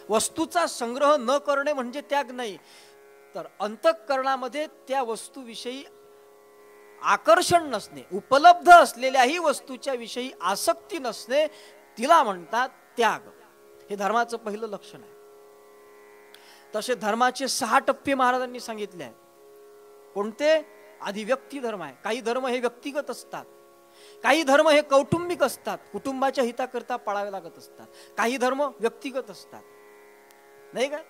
वस्तूचा संग्रह न करणे म्हणजे त्याग नाही, तर अंतःकरणामध्ये त्या वस्तूविषयी आकर्षण नसणे, उपलब्ध असलेल्याही वस्तूच्या विषयी आसक्ती नसणे, तिला म्हणतात त्याग. हे धर्माचं पहिलं लक्षण आहे. तसे धर्माचे 6 टप्पे महाराजांनी सांगितले आहेत. कोणते? आधी व्यक्ती धर्म आहे. काही धर्म हे व्यक्तिगत असतात. काही धर्म हे कौटुंबिक असतात, कुटुंबाच्या हिताकरता पाळावे लागत असतात. काही धर्म व्यक्तिगत असतात, नाही काय?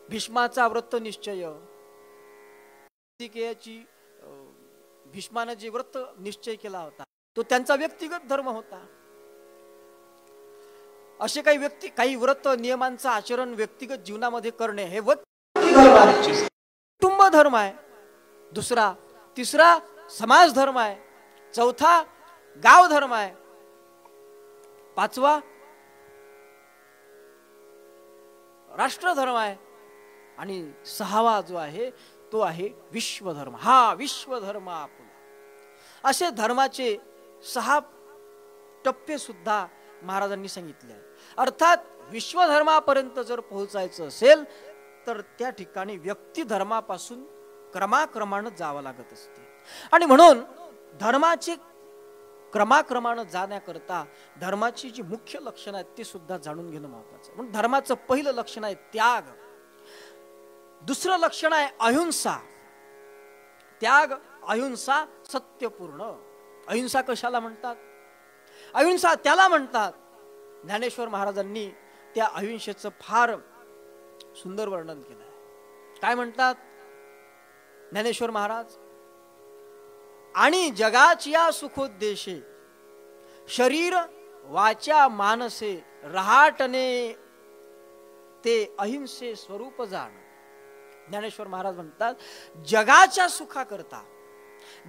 भीष्माचा व्रत निश्चय, भीष्माने जे व्रत निश्चय केला होता तो त्यांचा व्यक्तिगत धर्म होता. असे काही व्रत नियमांचं आचरण व्यक्तिगत जीवनामध्ये करणे हे कुटुंब धर्म आहे. तिसरा समाज धर्म आहे. चौथा गाव धर्म आहे. पाचवा राष्ट्र धर्म आहे. आणि सहावा जो आहे तो आहे विश्वधर्म. हा विश्वधर्म आपला. असे धर्माचे 6 टप्पे सुद्धा महाराजांनी सांगितले आहे. अर्थात विश्वधर्मापर्यंत जर पोहोचायचं असेल तर त्या ठिकाणी व्यक्ती धर्मापासून क्रमाक्रमाने जावं लागत असते. आणि म्हणून धर्माचे क्रमाक्रमाने जाण्याकरता धर्माची जी मुख्य लक्षणं आहेत ते सुद्धा जाणून घेणं महत्वाचं. म्हणून धर्माचं पहिलं लक्षण आहे त्याग. दुसरं लक्षण आहे अहिंसा. त्याग, अहिंसा, सत्यपूर्ण. अहिंसा कशाला म्हणतात? अहिंसा त्याला म्हणतात. ज्ञानेश्वर महाराजांनी त्या अहिंसेचं फार सुंदर वर्णन केलं आहे. काय म्हणतात ज्ञानेश्वर महाराज? आणि जगाच्या सुखोद्देशे शरीर वाचा मानसे रहाटणे ते अहिंसे स्वरूप जाण. ज्ञानेश्वर महाराज म्हणतात जगाच्या सुखाकरता,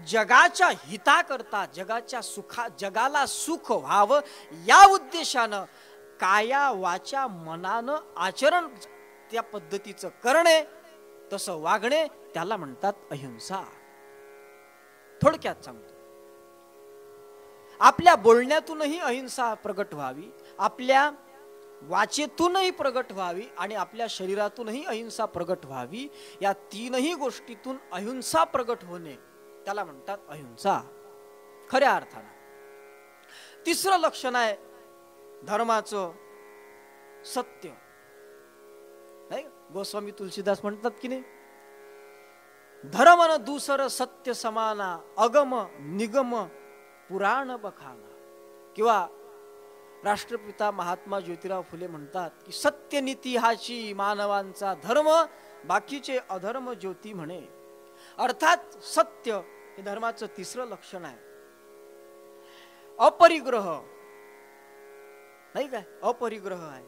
जगाच्या हिताकरता, जगाला सुख व्हावं या उद्देशानं काया वाचा मनानं आचरण त्या पद्धतीचं करणे, तसं वागणे त्याला म्हणतात अहिंसा. थोडक्यात सांगतो, आपल्या बोलण्यातूनही अहिंसा प्रगट व्हावी, आपल्या वाचेतूनही प्रगट व्हावी आणि आपल्या शरीरातूनही अहिंसा प्रगट व्हावी. या तीनही गोष्टीतून अहिंसा प्रगट होणे त्याला म्हणतात अहिंसा खऱ्या अर्थानं. तिसरं लक्षण आहे धर्माचं सत्य. नाही, गोस्वामी तुलसीदास म्हणतात की नाही, धर्म न दुसर सत्य समाना अगम निगम पुराण बखाना. किंवा राष्ट्रपिता महात्मा ज्योतिराव फुले म्हणतात की सत्यनीती हाची मानवांचा धर्म, बाकीचे अधर्म ज्योती म्हणे. अर्थात सत्य हे धर्माचं तिसरं लक्षण आहे. अपरिग्रह, नाही काय, अपरिग्रह आहे.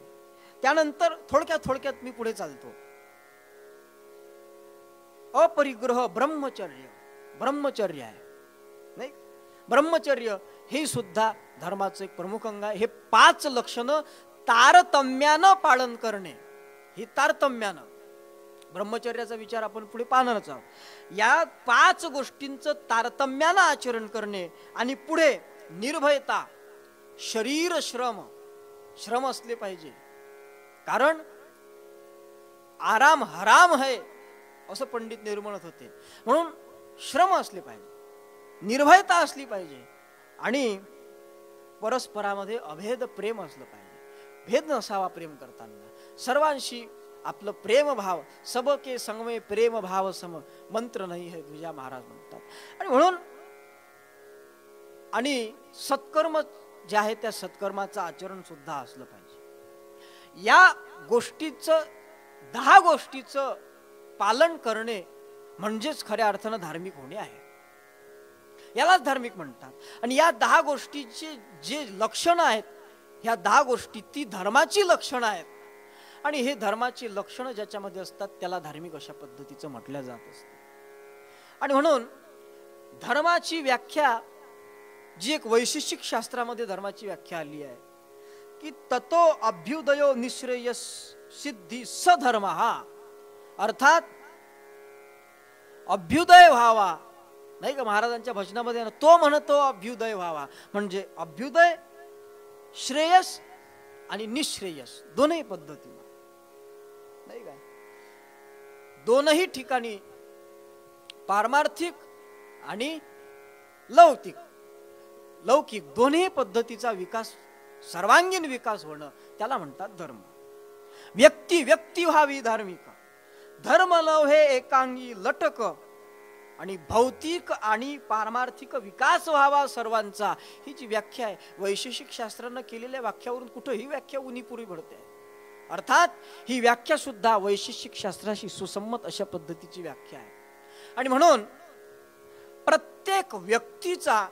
त्यानंतर थोडक्यात मी पुढे चालतो. अपरिग्रह ब्रह्मचर्य आहे. नाही, ब्रह्मचर्य हे सुद्धा धर्माचं एक प्रमुख अंग आहे. हे 5 लक्षणं तारतम्यानं पालन करणे, हे तारतम्यानं. ब्रह्मचर्याचा विचार आपण पुढे पाहणारच आहोत. या 5 गोष्टींचं तारतम्यानं आचरण करणे आणि पुढे निर्भयता, शरीर श्रम असले पाहिजे. कारण आराम हराम है असं पंडित नेहरू म्हणत होते. म्हणून श्रम असले पाहिजे, निर्भयता असली पाहिजे आणि परस्परामध्ये अभेद प्रेम असलं पाहिजे. भेद नसावा प्रेम करताना. सर्वांशी आपलं प्रेम भाव, सबके संगमे प्रेम भाव सम मंत्र नाही हे तुझ्या महाराज म्हणतात. आणि म्हणून आणि सत्कर्म जे आहे त्या सत्कर्माचं आचरण सुद्धा असलं पाहिजे. या गोष्टीचं 10 गोष्टीचं पालन करणे म्हणजेच खऱ्या अर्थानं धार्मिक होणे आहे. यालाच धार्मिक म्हणतात. आणि या 10 गोष्टीचे जे लक्षणं आहेत, ह्या 10 गोष्टी ती धर्माची लक्षणं आहेत. आणि हे धर्माची लक्षणं ज्याच्यामध्ये असतात त्याला धार्मिक अशा पद्धतीचं म्हटलं जात असतं. आणि म्हणून धर्माची व्याख्या जी एक वैशिष्ट्यिक शास्त्रामध्ये धर्माची व्याख्या आली आहे की ततो अभ्युदयो निश्रेयस सिद्धी सधर्म. हा अर्थात अभ्युदय व्हावा, नाही का, महाराजांच्या भजनामध्ये तो म्हणतो अभ्युदय व्हावा. म्हणजे अभ्युदय, श्रेयस आणि निश्रेयस दोनही पद्धतीने, नाही काय, दोनही ठिकाणी पारमार्थिक आणि लौकिक दोन्ही पद्धतीचा विकास, सर्वांगीण विकास होणं त्याला म्हणतात धर्म. व्यक्ती व्हावी धार्मिक, धर्म लव हे एकांगी लटक, आणि भौतिक आणि पारमार्थिक विकास व्हावा सर्वांचा, ही जी व्याख्या आहे वैशेषिक शास्त्रानं केलेल्या व्याख्यावरून कुठं ही व्याख्या उनीपुरी भरते. अर्थात ही व्याख्या सुद्धा वैशेषिक शास्त्राशी सुसंमत अशा पद्धतीची व्याख्या आहे. आणि म्हणून प्रत्येक व्यक्तीचा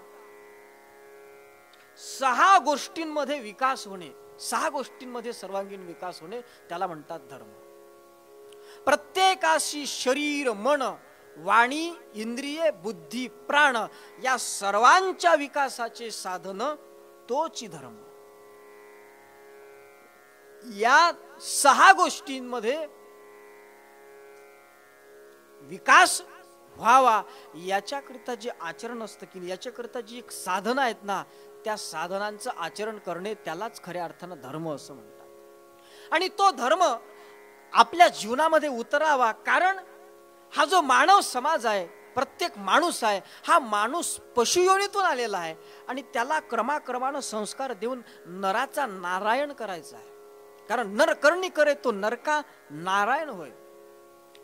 6 गोष्टींमध्ये विकास होणे, 6 गोष्टींमध्ये सर्वांगीण विकास होणे, त्याला म्हणतात धर्म. प्रत्येकाशी शरीर, मन, वाणी, इंद्रिये, बुद्धी, प्राण या सर्वांच्या विकासाचे साधन तोच धर्म. या 6 गोष्टींमध्ये विकास व्हावा याच्याकरिता जे आचरण असतं की याच्याकरिता जी एक साधनं आहेत ना, त्या साधनांचं आचरण करणे त्यालाच खऱ्या अर्थानं धर्म असं म्हणतात. आणि तो धर्म आपल्या जीवनामध्ये उतरावा, कारण हा जो मानव समाज आहे, प्रत्येक माणूस आहे, हा माणूस पशुयोनीतून आलेला आहे आणि त्याला क्रमाक्रमानं संस्कार देऊन नराचा नारायण करायचा आहे. कारण नर करणी करे तो नरका नारायण होय.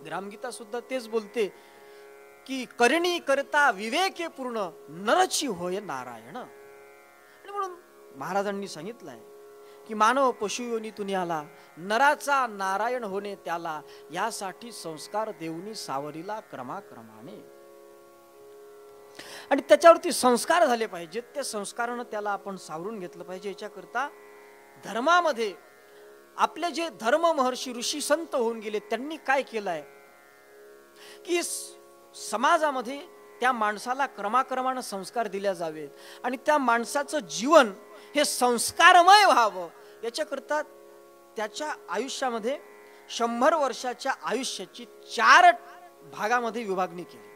ग्रामगीता सुद्धा तेच बोलते की करणी करता विवेके पूर्ण नरची होय नारायण. आणि म्हणून महाराजांनी सांगितलंय की मानव पशुयोनीतून आला, नराचा नारायण होणे त्याला, यासाठी संस्कार देऊनी सावरीला क्रमाक्रमाने. आणि त्याच्यावरती संस्कार झाले पाहिजेत, त्या संस्कारानं त्याला आपण सावरून घेतलं पाहिजे. याच्याकरता धर्मामध्ये आपले जे धर्म महर्षी ऋषी संत होऊन गेले त्यांनी काय केलंय की समाजामध्ये त्या माणसाला क्रमाक्रमानं संस्कार दिल्या जावेत आणि त्या माणसाचं जीवन हे संस्कारमय व्हावं, याच्याकरता त्याच्या आयुष्यामध्ये 100 वर्षाच्या आयुष्याची 4 भागामध्ये विभागणी केली.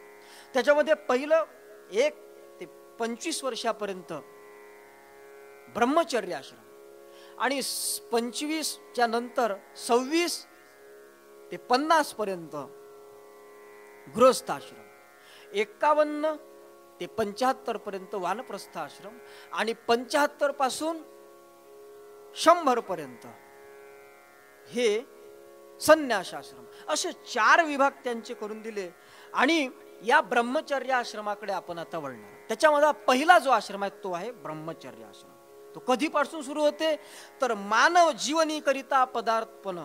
त्याच्यामध्ये पहिलं 1 ते 25 वर्षापर्यंत ब्रह्मचर्य आश्रम, आणि 25च्या नंतर 26 ते 50 पर्यंत गृहस्थ आश्रम, 51 ते 75 पर्यंत वानप्रस्थ आश्रम, आणि 75 पासून 100 पर्यंत हे संन्यास आश्रम, असे 4 विभाग त्यांचे करून दिले. आणि या ब्रह्मचर्य आश्रमाकडे आपण आता वळणार. त्याच्यामध्ये पहिला जो आश्रम आहे तो आहे ब्रह्मचर्य आश्रम. तो कधीपासून सुरू होते तर मानव जीवनी करिता पदार्थपण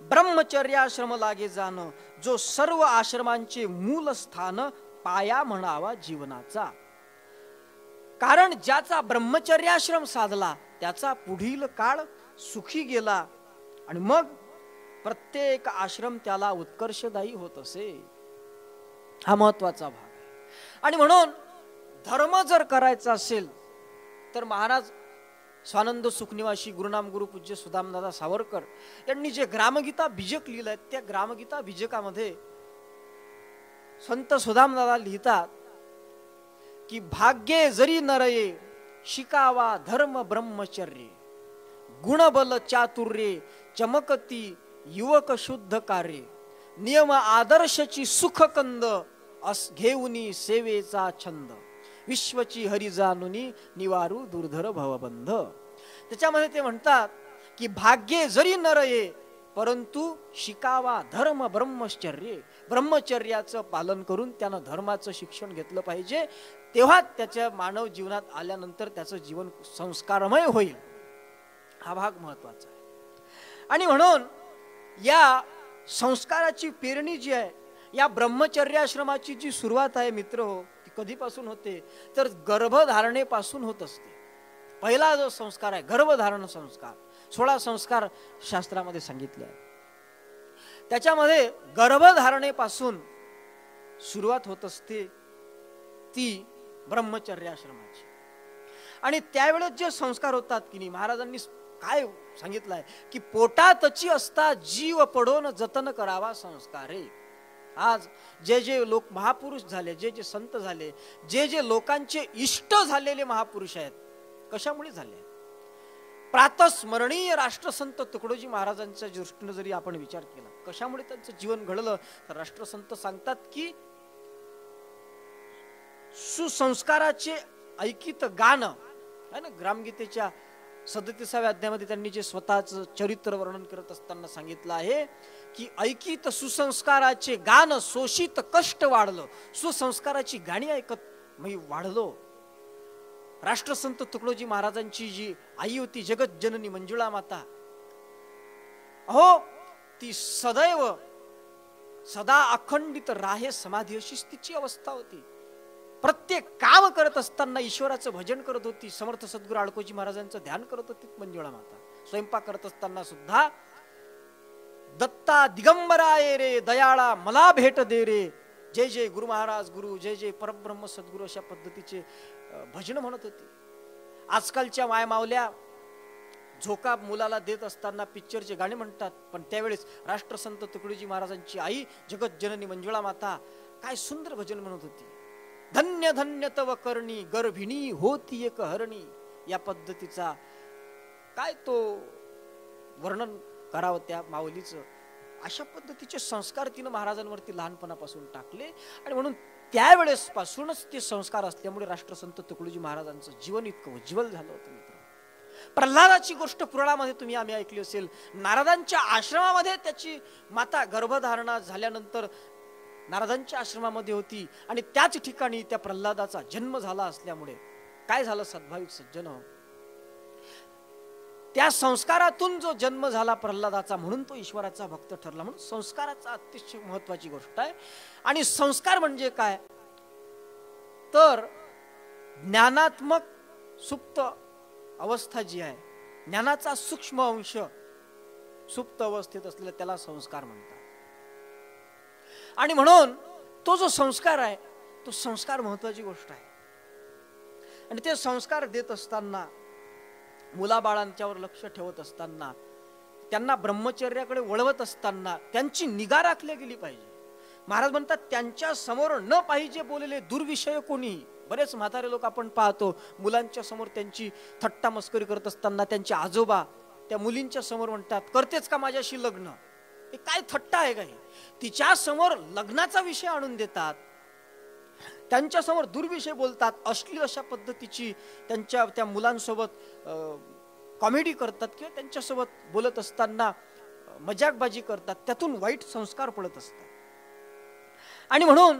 ब्रह्मचर्य आश्रम लागे जाणं, जो सर्व आश्रमांचे मूल स्थान पाया म्हणावा जीवनाचा. कारण ज्याचा ब्रह्मचर्याश्रम साधला त्याचा पुढील काळ सुखी गेला आणि मग प्रत्येक आश्रम त्याला उत्कर्षदायी होत असे. हा महत्वाचा भाग आहे. आणि म्हणून धर्म जर करायचा असेल तर महाराज स्वानंद सुखनिवासी गुरुनाम गुरु पूज्य सुदामदादा सावरकर यांनी जे ग्रामगीता बीजक लिहिलंय, त्या ग्रामगीता बीजकामध्ये संत सुदामदादा लिहितात की भाग्ये जरी नरये शिकावा धर्म ब्रह्मचर्य, गुणबल चातुर्ये चमकती युवक शुद्ध कार्य, नियम आदर्शची सुखकंद घेऊनी सेवेचा छंद, विश्वची हरी जानुनी निवारू दुर्धर भवबंध. त्याच्यामध्ये ते म्हणतात की भाग्ये जरी नरये परंतु शिकावा धर्म ब्रह्मचर्य, ब्रह्मचर्याचं पालन करून त्यानं धर्माचं शिक्षण घेतलं पाहिजे, तेव्हा त्याच्या मानव जीवनात आल्यानंतर त्याचं जीवन संस्कारमय होईल. हा भाग महत्वाचा आहे. आणि म्हणून या संस्काराची पेरणी जी आहे, या ब्रह्मचर्याश्रमाची जी सुरुवात आहे मित्र हो, ती कधीपासून होते तर गर्भधारणेपासून होत असते. पहिला जो संस्कार आहे गर्भधारण संस्कार, 16 संस्कार शास्त्रामध्ये सांगितले आहे. त्याच्यामध्ये गर्भधारणेपासून सुरुवात होत असते ती ब्रह्मचर्याश्रमाची. आणि त्यावेळेस जे संस्कार होतात की नाही, महाराजांनी काय सांगितलंय की पोटातची असता जीव पडोन जतन करावा संस्कारे. आज जे जे लोक महापुरुष झाले, जे जे संत झाले, जे जे लोकांचे इष्ट झालेले महापुरुष आहेत, कशामुळे झाले? प्रातस्मरणीय राष्ट्रसंत तुकडोजी महाराजांच्या दृष्टीने जरी आपण विचार केला, कशामुळे त्यांचं जीवन घडलं तर राष्ट्रसंत सांगतात की सुसंस्काराचे ऐकित गाणं आहे ना, ग्रामगीतेच्या 37व्या अध्यायामध्ये त्यांनी जे स्वतःचं चरित्र वर्णन करत असताना सांगितलं आहे की ऐकीत सुसंस्काराचे गान शोषित कष्ट वाढलं. सुसंस्काराची गाणी ऐकत मी वाढलो. राष्ट्रसंत तुकडोजी महाराजांची जी आई होती जगत जननी मंजुळा माता, अहो ती सदैव सदा अखंडित राहे समाधी अशीच तिची अवस्था होती. प्रत्येक काम करत असताना ईश्वराचं भजन करत होती. समर्थ सद्गुरू आळकोजी महाराजांचं ध्यान करत होती मंजुळा माता. स्वयंपाक करत असताना सुद्धा दत्ता दिगंबराये रे दयाळा मला भेट दे रे, जय जय गुरु महाराज गुरु, जय जय परब्रह्म सद्गुरू, अशा पद्धतीचे भजन म्हणत होती. आजकालच्या मायमावल्या झोका मुलाला देत असताना पिक्चरचे गाणे म्हणतात, पण त्यावेळेस राष्ट्रसंत तुकडोजी महाराजांची आई जगत जननी मंजुळा माता काय सुंदर भजन म्हणत होती. धन्य धन्य तव करणी गर्भिणी होती एक हरणी. या पद्धतीचा काय तो वर्णन करावं त्या माऊलीचं. अशा पद्धतीचे संस्कार तिनं महाराजांवरती लहानपणापासून टाकले आणि म्हणून त्यावेळेस पासूनच ते संस्कार असल्यामुळे राष्ट्रसंत तुकडोजी महाराजांचं जीवन इतकं उज्ज्वल झालं होतं. मित्र, प्रल्हादाची गोष्ट पुराणामध्ये आम्ही ऐकली असेल. नारदांच्या आश्रमामध्ये त्याची माता गर्भधारणा झाल्यानंतर नारदांच्या आश्रमामध्ये होती आणि त्याच ठिकाणी त्या प्रल्हादाचा जन्म झाला असल्यामुळे काय झालं सद्भाविक सज्जन, त्या संस्कारातून जो जन्म झाला प्रल्हादाचा म्हणून तो ईश्वराचा भक्त ठरला. म्हणून संस्काराचा अतिशय महत्वाची गोष्ट आहे. आणि संस्कार म्हणजे काय तर ज्ञानात्मक सुप्त अवस्था जी आहे, ज्ञानाचा सूक्ष्म अंश सुप्त अवस्थेत असलेला त्याला संस्कार म्हणतात. आणि म्हणून तो जो संस्कार आहे तो संस्कार महत्वाची गोष्ट आहे. आणि ते संस्कार देत असताना मुलाबाळांच्यावर लक्ष ठेवत असताना त्यांना ब्रह्मचर्याकडे वळवत असताना त्यांची निगा राखली गेली पाहिजे. महाराज म्हणतात त्यांच्या समोर न पाहिजे बोललेले दुर्विषय कोणी. बरेच म्हातारे लोक आपण पाहतो मुलांच्या समोर त्यांची थट्टा मस्करी करत असताना त्यांचे आजोबा त्या मुलींच्या समोर म्हणतात करतेच का माझ्याशी लग्न. हे काय थट्टा आहे काही. तिच्या समोर लग्नाचा विषय आणून देतात, त्यांच्या समोर दुर्विषय बोलतात, अश्लील अशा पद्धतीची त्यांच्या त्या मुलांसोबत कॉमेडी करतात किंवा त्यांच्यासोबत बोलत असताना मजाकबाजी करतात. त्यातून वाईट संस्कार पडत असतात. आणि म्हणून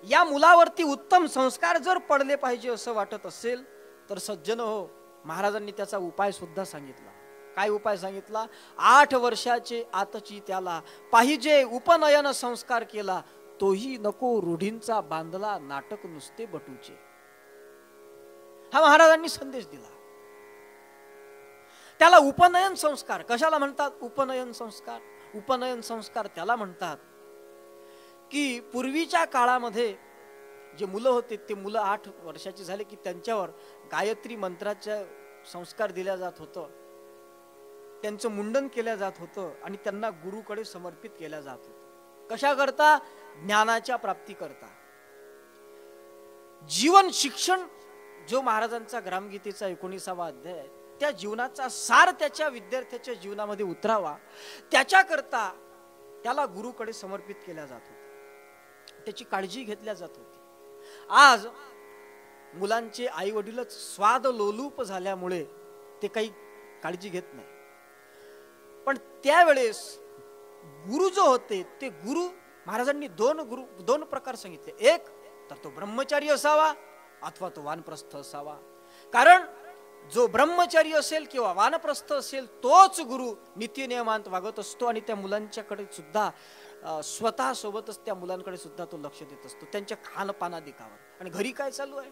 या मुलावरती उत्तम संस्कार जर पडले पाहिजे असं वाटत असेल तर सज्जन हो, महाराजांनी त्याचा उपाय सुद्धा सांगितला. काय उपाय सांगितला? 8 वर्षाचे आतची त्याला पाहिजे उपनयन संस्कार केला, तोही नको रूढींचा बांधला नाटक नुसते बटूचे. हा महाराजांनी संदेश दिला. त्याला उपनयन संस्कार कशाला म्हणतात? उपनयन संस्कार, उपनयन संस्कार त्याला म्हणतात की पूर्वीच्या काळामध्ये जे मुलं होते ते मुलं 8 वर्षाची झाले की त्यांच्यावर गायत्री मंत्राचे संस्कार दिल्या जात होतं, त्यांचं मुंडन केल्या जात होतं आणि त्यांना गुरुकडे समर्पित केल्या जात होतं. कशा करता? ज्ञानाच्या प्राप्ती करता. जीवन शिक्षण जो महाराजांचा ग्रामगीतेचा 19वा अध्याय आहे, त्या जीवनाचा सार त्याच्या विद्यार्थ्याच्या जीवनामध्ये उतरावा त्याच्या करता त्याला गुरुकडे समर्पित केल्या जात होतं, त्याची काळजी घेतल्या जात होती. आज मुलांचे आई वडीलच स्वाद लोलूप झाल्यामुळे ते काही काळजी घेत नाही. पण त्यावेळेस गुरु जो होते ते गुरु महाराजांनी दोन प्रकार सांगितले. एक तर तो ब्रह्मचारी असावा अथवा तो वानप्रस्थ असावा. कारण जो ब्रह्मचारी असेल किंवा वानप्रस्थ असेल तोच गुरु नित्यनियमांत वागत असतो आणि त्या मुलांच्याकडे सुद्धा स्वतः सोबतच त्या मुलांकडे सुद्धा तो लक्ष देत असतो, त्यांच्या खानपानादिकावर. आणि घरी काय चालू आहे?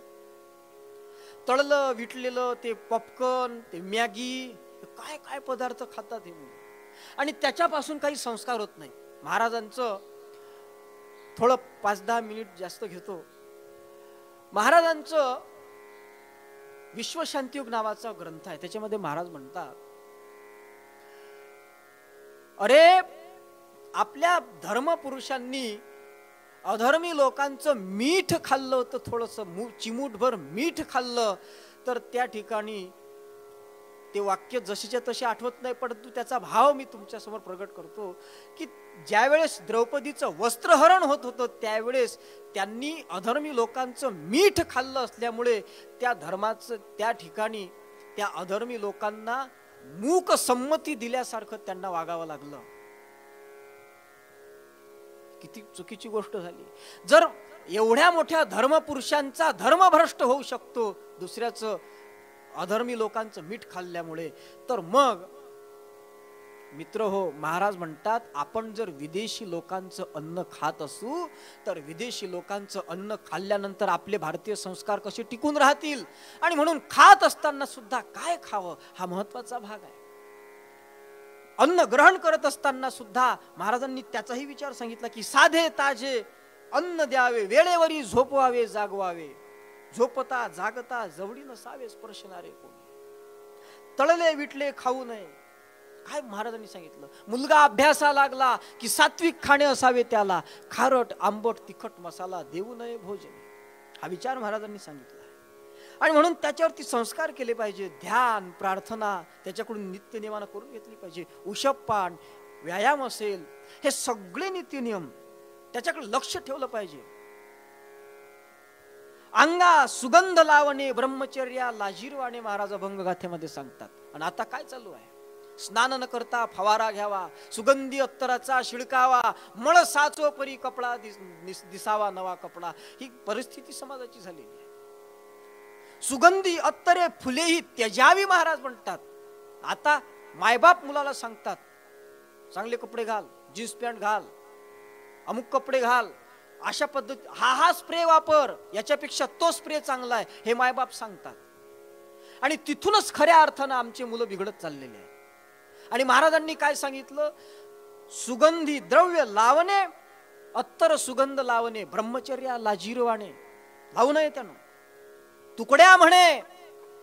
तळलं विटलेलं ते पॉपकॉर्न, ते मॅगी, काय काय पदार्थ खातात हे मुलं. आणि त्याच्यापासून काही संस्कार होत नाही. महाराजांचं थोडं 5-10 मिनिट जास्त घेतो. महाराजांचं विश्वशांतियोग नावाचा ग्रंथ आहे, त्याच्यामध्ये महाराज म्हणतात अरे आपल्या धर्मपुरुषांनी अधर्मी लोकांचं मीठ खाल्लं होतं, थोडस चिमूटभर मीठ खाल्लं तर त्या ठिकाणी ते वाक्य जशीच्या तशी आठवत नाही, परंतु त्याचा भाव मी तुमच्या समोर प्रगट करतो की ज्यावेळेस द्रौपदीचं वस्त्रहरण होत होतं त्यावेळेस त्यांनी अधर्मी लोकांचं मीठ खाल्लं असल्यामुळे त्या धर्माचं त्या ठिकाणी त्या अधर्मी लोकांना मूक संमती दिल्यासारखं त्यांना वागावं लागलं. किती चुकीची गोष्ट झाली. जर एवढ्या मोठ्या धर्मपुरुषांचा धर्मभ्रष्ट होऊ शकतो दुसऱ्याचं अधर्मी लोकांचं मीठ खाल्ल्यामुळे, तर मग मित्र हो, महाराज म्हणतात आपण जर विदेशी लोकांचं अन्न खात असू तर विदेशी लोकांचं अन्न खाल्ल्यानंतर आपले भारतीय संस्कार कसे टिकून राहतील. आणि म्हणून खात असताना सुद्धा काय खावं हा महत्वाचा भाग आहे. अन्न ग्रहण करत असताना सुद्धा महाराजांनी त्याचाही विचार सांगितला की साधे ताजे अन्न द्यावे, वेळेवरी झोपवावे जागवावे, झोपता जागता जवळी नसावे स्पर्शणारे कोणी, तळले विटले खाऊ नये. काय महाराजांनी सांगितलं. मुलगा अभ्यासा लागला की सात्विक खाणे असावे त्याला, खारट आंबट तिखट मसाला देऊ नये भोजने. हा विचार महाराजांनी सांगितला आहे. आणि म्हणून त्याच्यावरती संस्कार केले पाहिजे. ध्यान प्रार्थना त्याच्याकडून नित्यनियमानं करून घेतली पाहिजे. उषपान व्यायाम असेल, हे सगळे नित्यनियम त्याच्याकडे लक्ष ठेवलं पाहिजे. अंगा सुगंध लावणे ब्रह्मचर्या लाजीरवाणे महाराज अभंगगाथेमध्ये सांगतात. आणि आता काय चालू आहे. स्नान न करता फवारा घ्यावा, सुगंधी अत्तराचा शिडकावा, मळ साचो परी कपडा दिसावा नवा कपडा. ही परिस्थिती समाजाची झालेली आहे. सुगंधी अत्तरे फुलेही त्यजावी महाराज म्हणतात. आता मायबाप मुलाला सांगतात चांगले कपडे घाल, जीन्स पॅन्ट घाल, अमुक कपडे घाल, अशा पद्धती हा स्प्रे वापर, याच्यापेक्षा तो स्प्रे चांगला आहे, हे मायबाप सांगतात. आणि तिथूनच खऱ्या अर्थानं आमचे मुलं बिघडत चाललेले आहेत. आणि महाराजांनी काय सांगितलं. सुगंधी द्रव्य लावणे, अत्तर सुगंध लावणे, ब्रह्मचर्या लाजीरवाणे. लावू नये त्यानं. तुकड्या म्हणे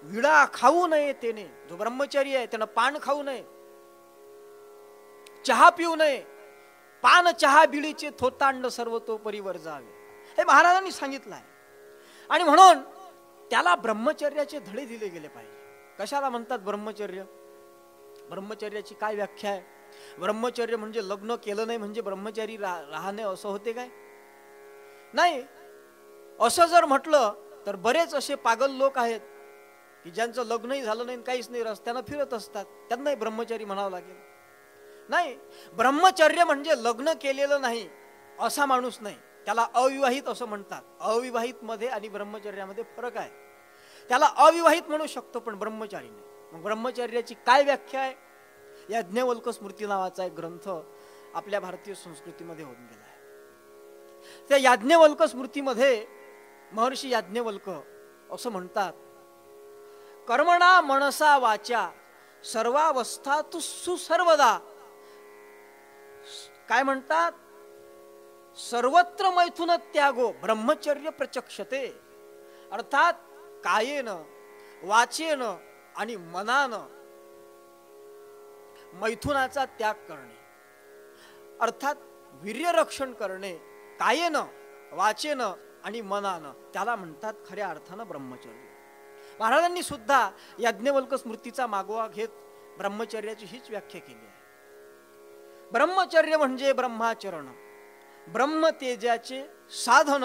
विडा खाऊ नये तेने. जो ब्रह्मचर्य आहे त्यानं पान खाऊ नये, चहा पिऊ नये, पान चहा बिडीचे थोतांड सर्व तो परिवर जावे, हे महाराजांनी सांगितलं आहे. आणि म्हणून त्याला ब्रह्मचर्याचे धडे दिले गेले पाहिजे. कशाला म्हणतात ब्रह्मचर्य. ब्रह्मचर्याची काय व्याख्या आहे. ब्रह्मचर्य म्हणजे लग्न केलं नाही म्हणजे ब्रह्मचारी राहणे असं होते काय. नाही. असं जर म्हटलं तर बरेच असे पागल लोक आहेत की ज्यांचं लग्नही झालं नाही, काहीच नाही, रस्त्यानं फिरत असतात, त्यांनाही ब्रह्मचारी म्हणावं लागेल. नाही. ब्रह्मचर्य म्हणजे लग्न केलेलं नाही असा माणूस नाही, त्याला अविवाहित असं म्हणतात. अविवाहित मध्ये आणि ब्रह्मचर्यामध्ये फरक आहे. त्याला अविवाहित म्हणू शकतो पण ब्रह्मचारी नाही. मग ब्रह्मचर्याची काय व्याख्या आहे. याज्ञवल्क स्मृती नावाचा एक ग्रंथ आपल्या भारतीय संस्कृतीमध्ये होऊन गेला आहे. त्या याज्ञवल्क स्मृतीमध्ये महर्षी याज्ञवल्क असं म्हणतात, कर्मणा मनसा वाचा सर्वावस्था तू सुसर्वदा. काय म्हणतात. सर्वत्र मैथुन त्यागो ब्रह्मचर्य प्रचक्षते. अर्थात कायेन वाचेन आणि मनानं मैथुनाचा त्याग करणे, अर्थात वीर्यरक्षण करणे कायेनं वाचेनं आणि मनानं, त्याला म्हणतात खऱ्या अर्थानं ब्रह्मचर्य. महाराजांनी सुद्धा याज्ञवल्क स्मृतीचा मागोवा घेत ब्रह्मचर्याची हीच व्याख्या केली आहे. ब्रह्मचर्य म्हणजे ब्रह्माचरण, ब्रह्मतेजाचे साधन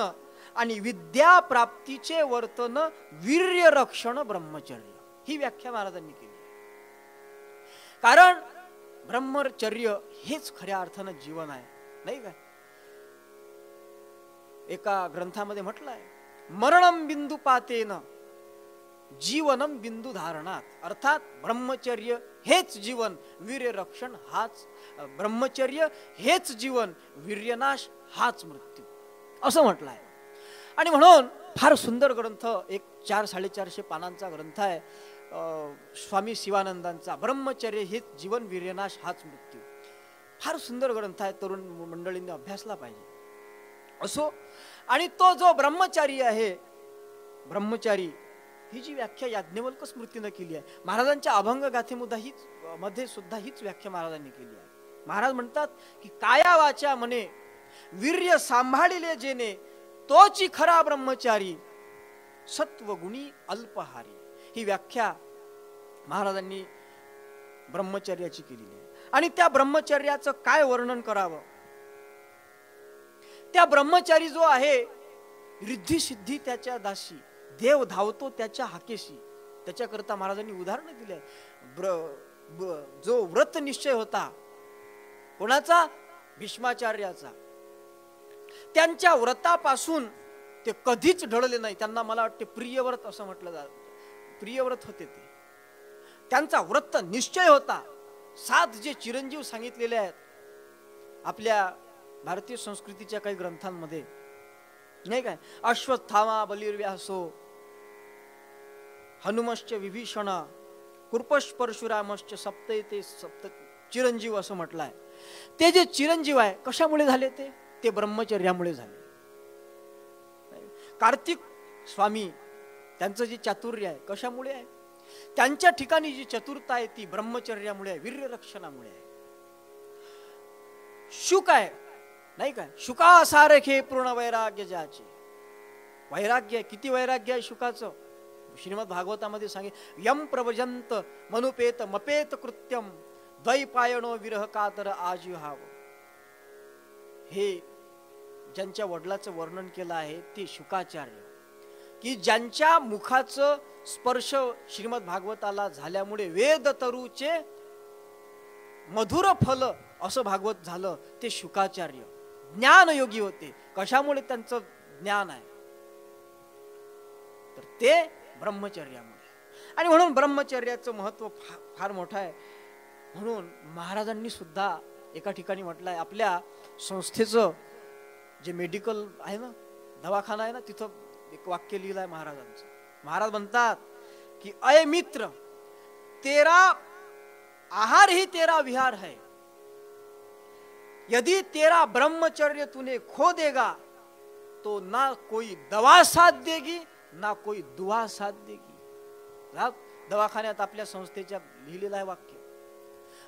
आणि विद्या प्राप्तीचे वर्तन, वीर्य रक्षण ब्रह्मचर्य, ही व्याख्या महाराजांनी केली आहे. कारण ब्रह्मचर्य हेच खऱ्या अर्थानं जीवन आहे, नाही का. एका ग्रंथामध्ये म्हटलं आहे, मरणम बिंदू पातेन जीवनम बिंदू धारणात. अर्थात ब्रह्मचर्य हेच जीवन, वीर्य रक्षण हाच ब्रह्मचर्य हेच जीवन, वीर्यनाश हाच मृत्यू, असं म्हटलं आहे. आणि म्हणून फार सुंदर ग्रंथ, एक 400-450 पानांचा ग्रंथ आहे स्वामी शिवानंदांचा, ब्रह्मचर्य हेच जीवन, वीर्यनाश हाच मृत्यू. फार सुंदर ग्रंथ आहे, तरुण मंडळींनी अभ्यासला पाहिजे. असो. आणि तो जो ब्रह्मचारी आहे, ब्रह्मचारी ही जी व्याख्या याज्ञवल्क स्मृतीनं केली आहे, महाराजांच्या अभंग गाथेमध्ये सुद्धा हीच व्याख्या महाराजांनी केली आहे. महाराज म्हणतात की काया वाचा मने वीर्य सांभाळिले जेने तोची खरा ब्रह्मचारी, सत्वगुणी अल्पहारी. ही व्याख्या महाराजांनी ब्रह्मचर्याची केलेली आहे. आणि त्या ब्रह्मचर्याचं काय वर्णन करावं. त्या ब्रह्मचारी जो आहे, रिद्धी सिद्धी त्याच्या दासी, देव धावतो त्याच्या हाकेशी. त्याच्याकरता महाराजांनी उदाहरण दिले. जो व्रत निश्चय होता कोणाचा? भीष्माचार्याचा. त्यांच्या व्रतापासून ते कधीच ढळले नाही. त्यांना मला वाटते प्रियव्रत असं म्हटलं जात. प्रियव्रत होते ते. त्यांचा व्रत निश्चय होता. 7 जे चिरंजीव सांगितलेले आहेत आपल्या भारतीय संस्कृतीच्या काही ग्रंथांमध्ये, नाही काय? अश्वत्थामा बलिर्व्यासो, हनुमश्च विभीषण, कृपश परशुरामश्च सप्तैते सप्त चिरंजीव असं म्हटलंय. ते जे चिरंजीव आहे कशामुळे झाले? ते ब्रह्मचर्यामुळे झाले. कार्तिक स्वामी त्यांचं जे चातुर्य आहे कशामुळे आहे? त्यांच्या ठिकाणी जी चतुरता आहे ती ब्रह्मचर्यामुळे आहे, वीर्य रक्षणामुळे आहे. शुक आहे, नाही काय? शुकासारखे पूर्ण वैराग्य ज्याचे. वैराग्य आहे. किती वैराग्य आहे शुकाचं? श्रीमद भागवतामध्ये सांगितलं, यम प्रभजंत मनुपेत मपेत कृत्यम द्वैपायनो विरह कातर आजुहाव. हे ज्यांच्या वडिलाचं वर्णन केलं आहे ते शुकाचार्य, की ज्यांच्या मुखाचं स्पर्श श्रीमद भागवताला झाल्यामुळे वेद तरुचे मधुर फल असं भागवत झालं, ते शुकाचार्य ज्ञानयोगी होते. कशामुळे त्यांचं ज्ञान आहे? तर ते ब्रह्मचर्यामुळे. आणि म्हणून ब्रह्मचर्याचं महत्व फार मोठं आहे. म्हणून महाराजांनी सुद्धा एका ठिकाणी म्हटलंय, आपल्या संस्थेचं जे मेडिकल आहे ना, दवाखाना आहे ना, तिथं एक वाक्य लिहिलं आहे महाराजांचं. महाराज म्हणतात की अय मित्र, तेरा आहार ही तेरा विहार है, यदि तेरा ब्रह्मचर्य तूने खो देगा तो ना कोई दवा साथ देगी ना कोई दुआ साथ देगी. दवाखान्यात आपल्या संस्थेच्या लिहिलेलं आहे वाक्य.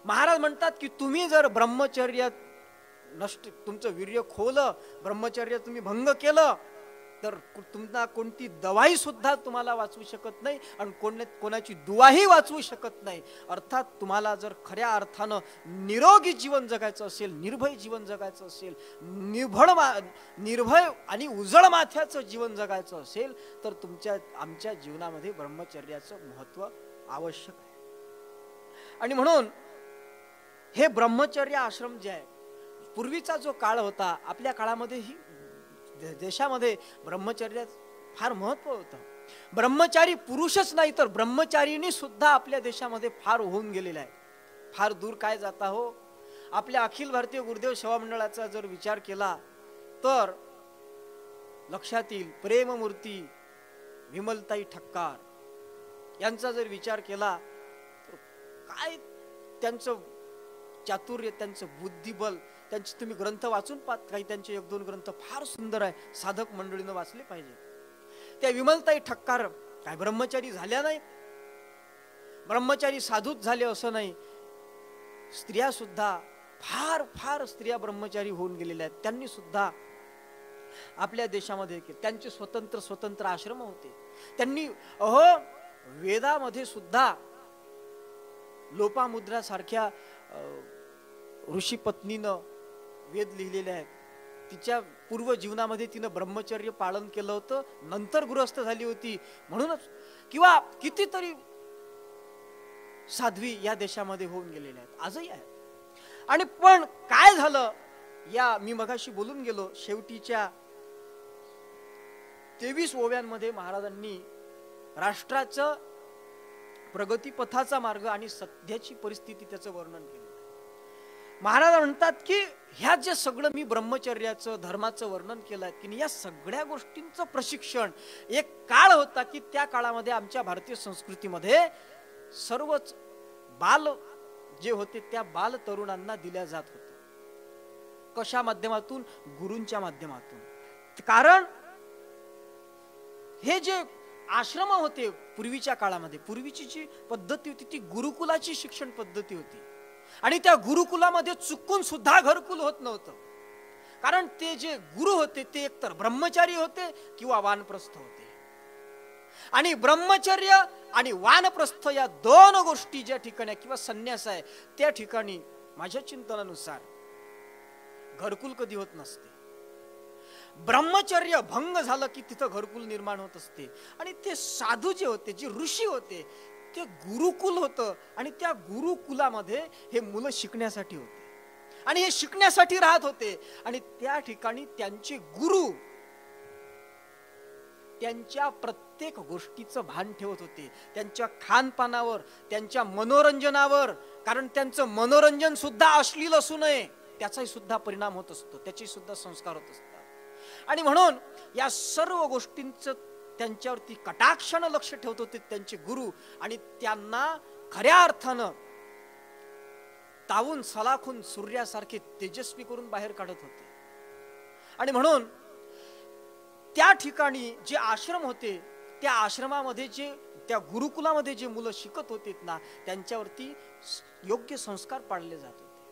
महाराज म्हणतात की तुम्ही जर ब्रह्मचर्य नष्ट, तुमचं वीर्य खोलं, ब्रह्मचर्य तुम्ही भंग केलं, तर तुम्हाला कोणती दवाई सुद्धा तुम्हाला वाचवू शकत नाही आणि कोणाची दुवाही वाचवू शकत नाही. अर्थात तुम्हाला जर खऱ्या अर्थानं निरोगी जीवन जगायचं असेल, निर्भय जीवन जगायचं असेल, निर्भय आणि उजळ माथ्याचं जीवन जगायचं असेल, तर आमच्या जीवनामध्ये ब्रह्मचर्याचं महत्व आवश्यक आहे. आणि म्हणून हे ब्रह्मचर्य आश्रम जे आहे, पूर्वीचा जो काळ होता, आपल्या काळामध्ये ही देशामध्ये ब्रह्मचर्यात फार महत्व होतं. ब्रह्मचारी पुरुषच नाही तर ब्रह्मचारिणी सुद्धा आपल्या देशामध्ये फार होऊन गेलेला आहे. फार दूर काय जाता हो. आपल्या अखिल भारतीय गुरुदेव सेवा मंडळाचा जर विचार केला तर लक्षात येईल, प्रेममूर्ती विमलताई ठक्कार यांचा जर विचार केला तर काय त्यांचं चातुर्य, त्यांचं बुद्धिबल, त्यांचे तुम्ही ग्रंथ वाचून पाहत, काही त्यांचे 1-2 ग्रंथ फार सुंदर आहे, साधक मंडळीनं वाचले पाहिजे. त्या विमलताई ठक्कार काय ब्रह्मचारी झाल्या नाही? ब्रह्मचारी साधूच झाले असं नाही, स्त्रिया सुद्धा फार फार स्त्रिया ब्रह्मचारी होऊन गेलेल्या आहेत. त्यांनी सुद्धा आपल्या देशामध्ये त्यांचे स्वतंत्र आश्रम होते. त्यांनी वेदामध्ये सुद्धा लोपामुद्रा सारख्या ऋषी पत्नीनं वेद लिहिलेले आहेत. तिच्या पूर्व जीवनामध्ये तिनं ब्रह्मचर्य पालन केलं होतं, नंतर गृहस्थ झाली होती म्हणूनच. किंवा कितीतरी साध्वी या देशामध्ये होऊन गेलेल्या आहेत, आजही आहेत. आणि पण काय झालं, या मी मगाशी बोलून गेलो, शेवटीच्या 23 ओव्यांमध्ये महाराजांनी राष्ट्राचं प्रगतीपथाचा मार्ग आणि सध्याची परिस्थिती त्याचं वर्णन केलं. महाराज म्हणतात की ह्या जे सगळं मी ब्रह्मचर्याचं धर्माचं वर्णन केलं आहे की या सगळ्या गोष्टींचं प्रशिक्षण एक काळ होता की त्या काळामध्ये आमच्या भारतीय संस्कृतीमध्ये सर्वच बाल जे होते त्या बाल तरुणांना दिल्या जात होते. कशा माध्यमातून? गुरूंच्या माध्यमातून. कारण हे जे आश्रम होते पूर्वीच्या काळामध्ये, पूर्वीची जी पद्धती होती ती गुरुकुलाची शिक्षण पद्धती होती. आणि त्या गुरुकुलामध्ये चुकून सुद्धा घरकुल होत नव्हतं. कारण ते जे गुरु होते ते एकतर ब्रह्मचारी होते किंवा वानप्रस्थ होते. आणि ब्रह्मचर्य आणि वानप्रस्थ या 2 गोष्टी ज्या ठिकाणी किंवा संन्यास आहे त्या ठिकाणी माझ्या चिंतनानुसार घरकुल कधी होत नसते. ब्रह्मचर्य भंग झालं की तिथं घरकुल निर्माण होत असते. आणि ते साधू जे होते, जे ऋषी होते, ते गुरुकुल होतं. आणि त्या गुरुकुलामध्ये हे मुलं शिकण्यासाठी होते आणि हे शिकण्यासाठी राहत होते. आणि त्या ठिकाणी त्यांचे गुरु त्यांच्या प्रत्येक गोष्टीचं भान ठेवत होते, त्यांच्या खानपानावर, त्यांच्या मनोरंजनावर. कारण त्यांचं मनोरंजन सुद्धा अश्लील असू नये, त्याचाही सुद्धा परिणाम होत असतो, त्याचे सुद्धा संस्कार होत असतात. आणि म्हणून या सर्व गोष्टींचं त्यांच्यावरती कटाक्षानं लक्ष ठेवत होते त्यांचे गुरु. आणि त्यांना खऱ्या अर्थानं तावून सलाखून सूर्यासारखे तेजस्वी करून बाहेर काढत होते. आणि म्हणून त्या ठिकाणी जे आश्रम होते, त्या आश्रमामध्ये जे, त्या गुरुकुलामध्ये जे मुलं शिकत होते ना, त्यांच्यावरती योग्य संस्कार पाडले जात होते.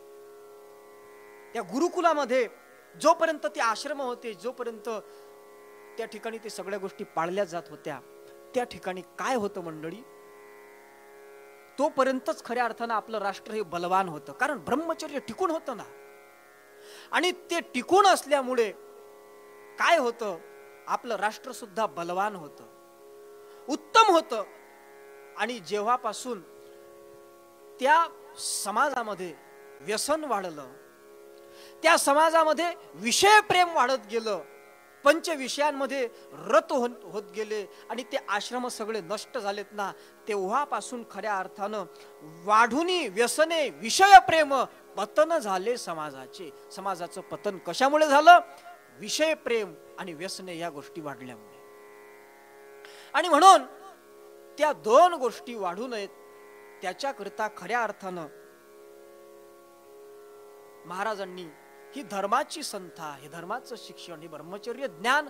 त्या गुरुकुलामध्ये जोपर्यंत ते आश्रम होते, जोपर्यंत त्या ठिकाणी ते सगळ्या गोष्टी पाळल्या जात होत्या, त्या ठिकाणी काय होतं मंडळी, तोपर्यंतच खऱ्या अर्थानं आपलं राष्ट्र हे बलवान होतं. कारण ब्रह्मचर्य टिकून होतं ना. आणि ते टिकून असल्यामुळे काय होतं, आपलं राष्ट्र सुद्धा बलवान होतं, उत्तम होतं. आणि जेव्हापासून त्या समाजामध्ये व्यसन वाढलं, त्या समाजामध्ये विषय प्रेम वाढत गेलं, पंच विषयांमध्ये रत होत गेले आणि ते आश्रम सगळे नष्ट झालेत ना, तेव्हापासून खऱ्या अर्थानं वाढुनी व्यसने विषय प्रेम पतन झाले समाजाचे. समाजाचं पतन कशामुळे झालं, विषय प्रेम आणि व्यसने या गोष्टी वाढल्यामुळे. आणि म्हणून त्या दोन गोष्टी वाढू नयेत त्याच्याकरिता खऱ्या अर्थानं महाराजांनी ही धर्माची संथा, हे धर्माचं शिक्षण, हे ब्रह्मचर्य ज्ञान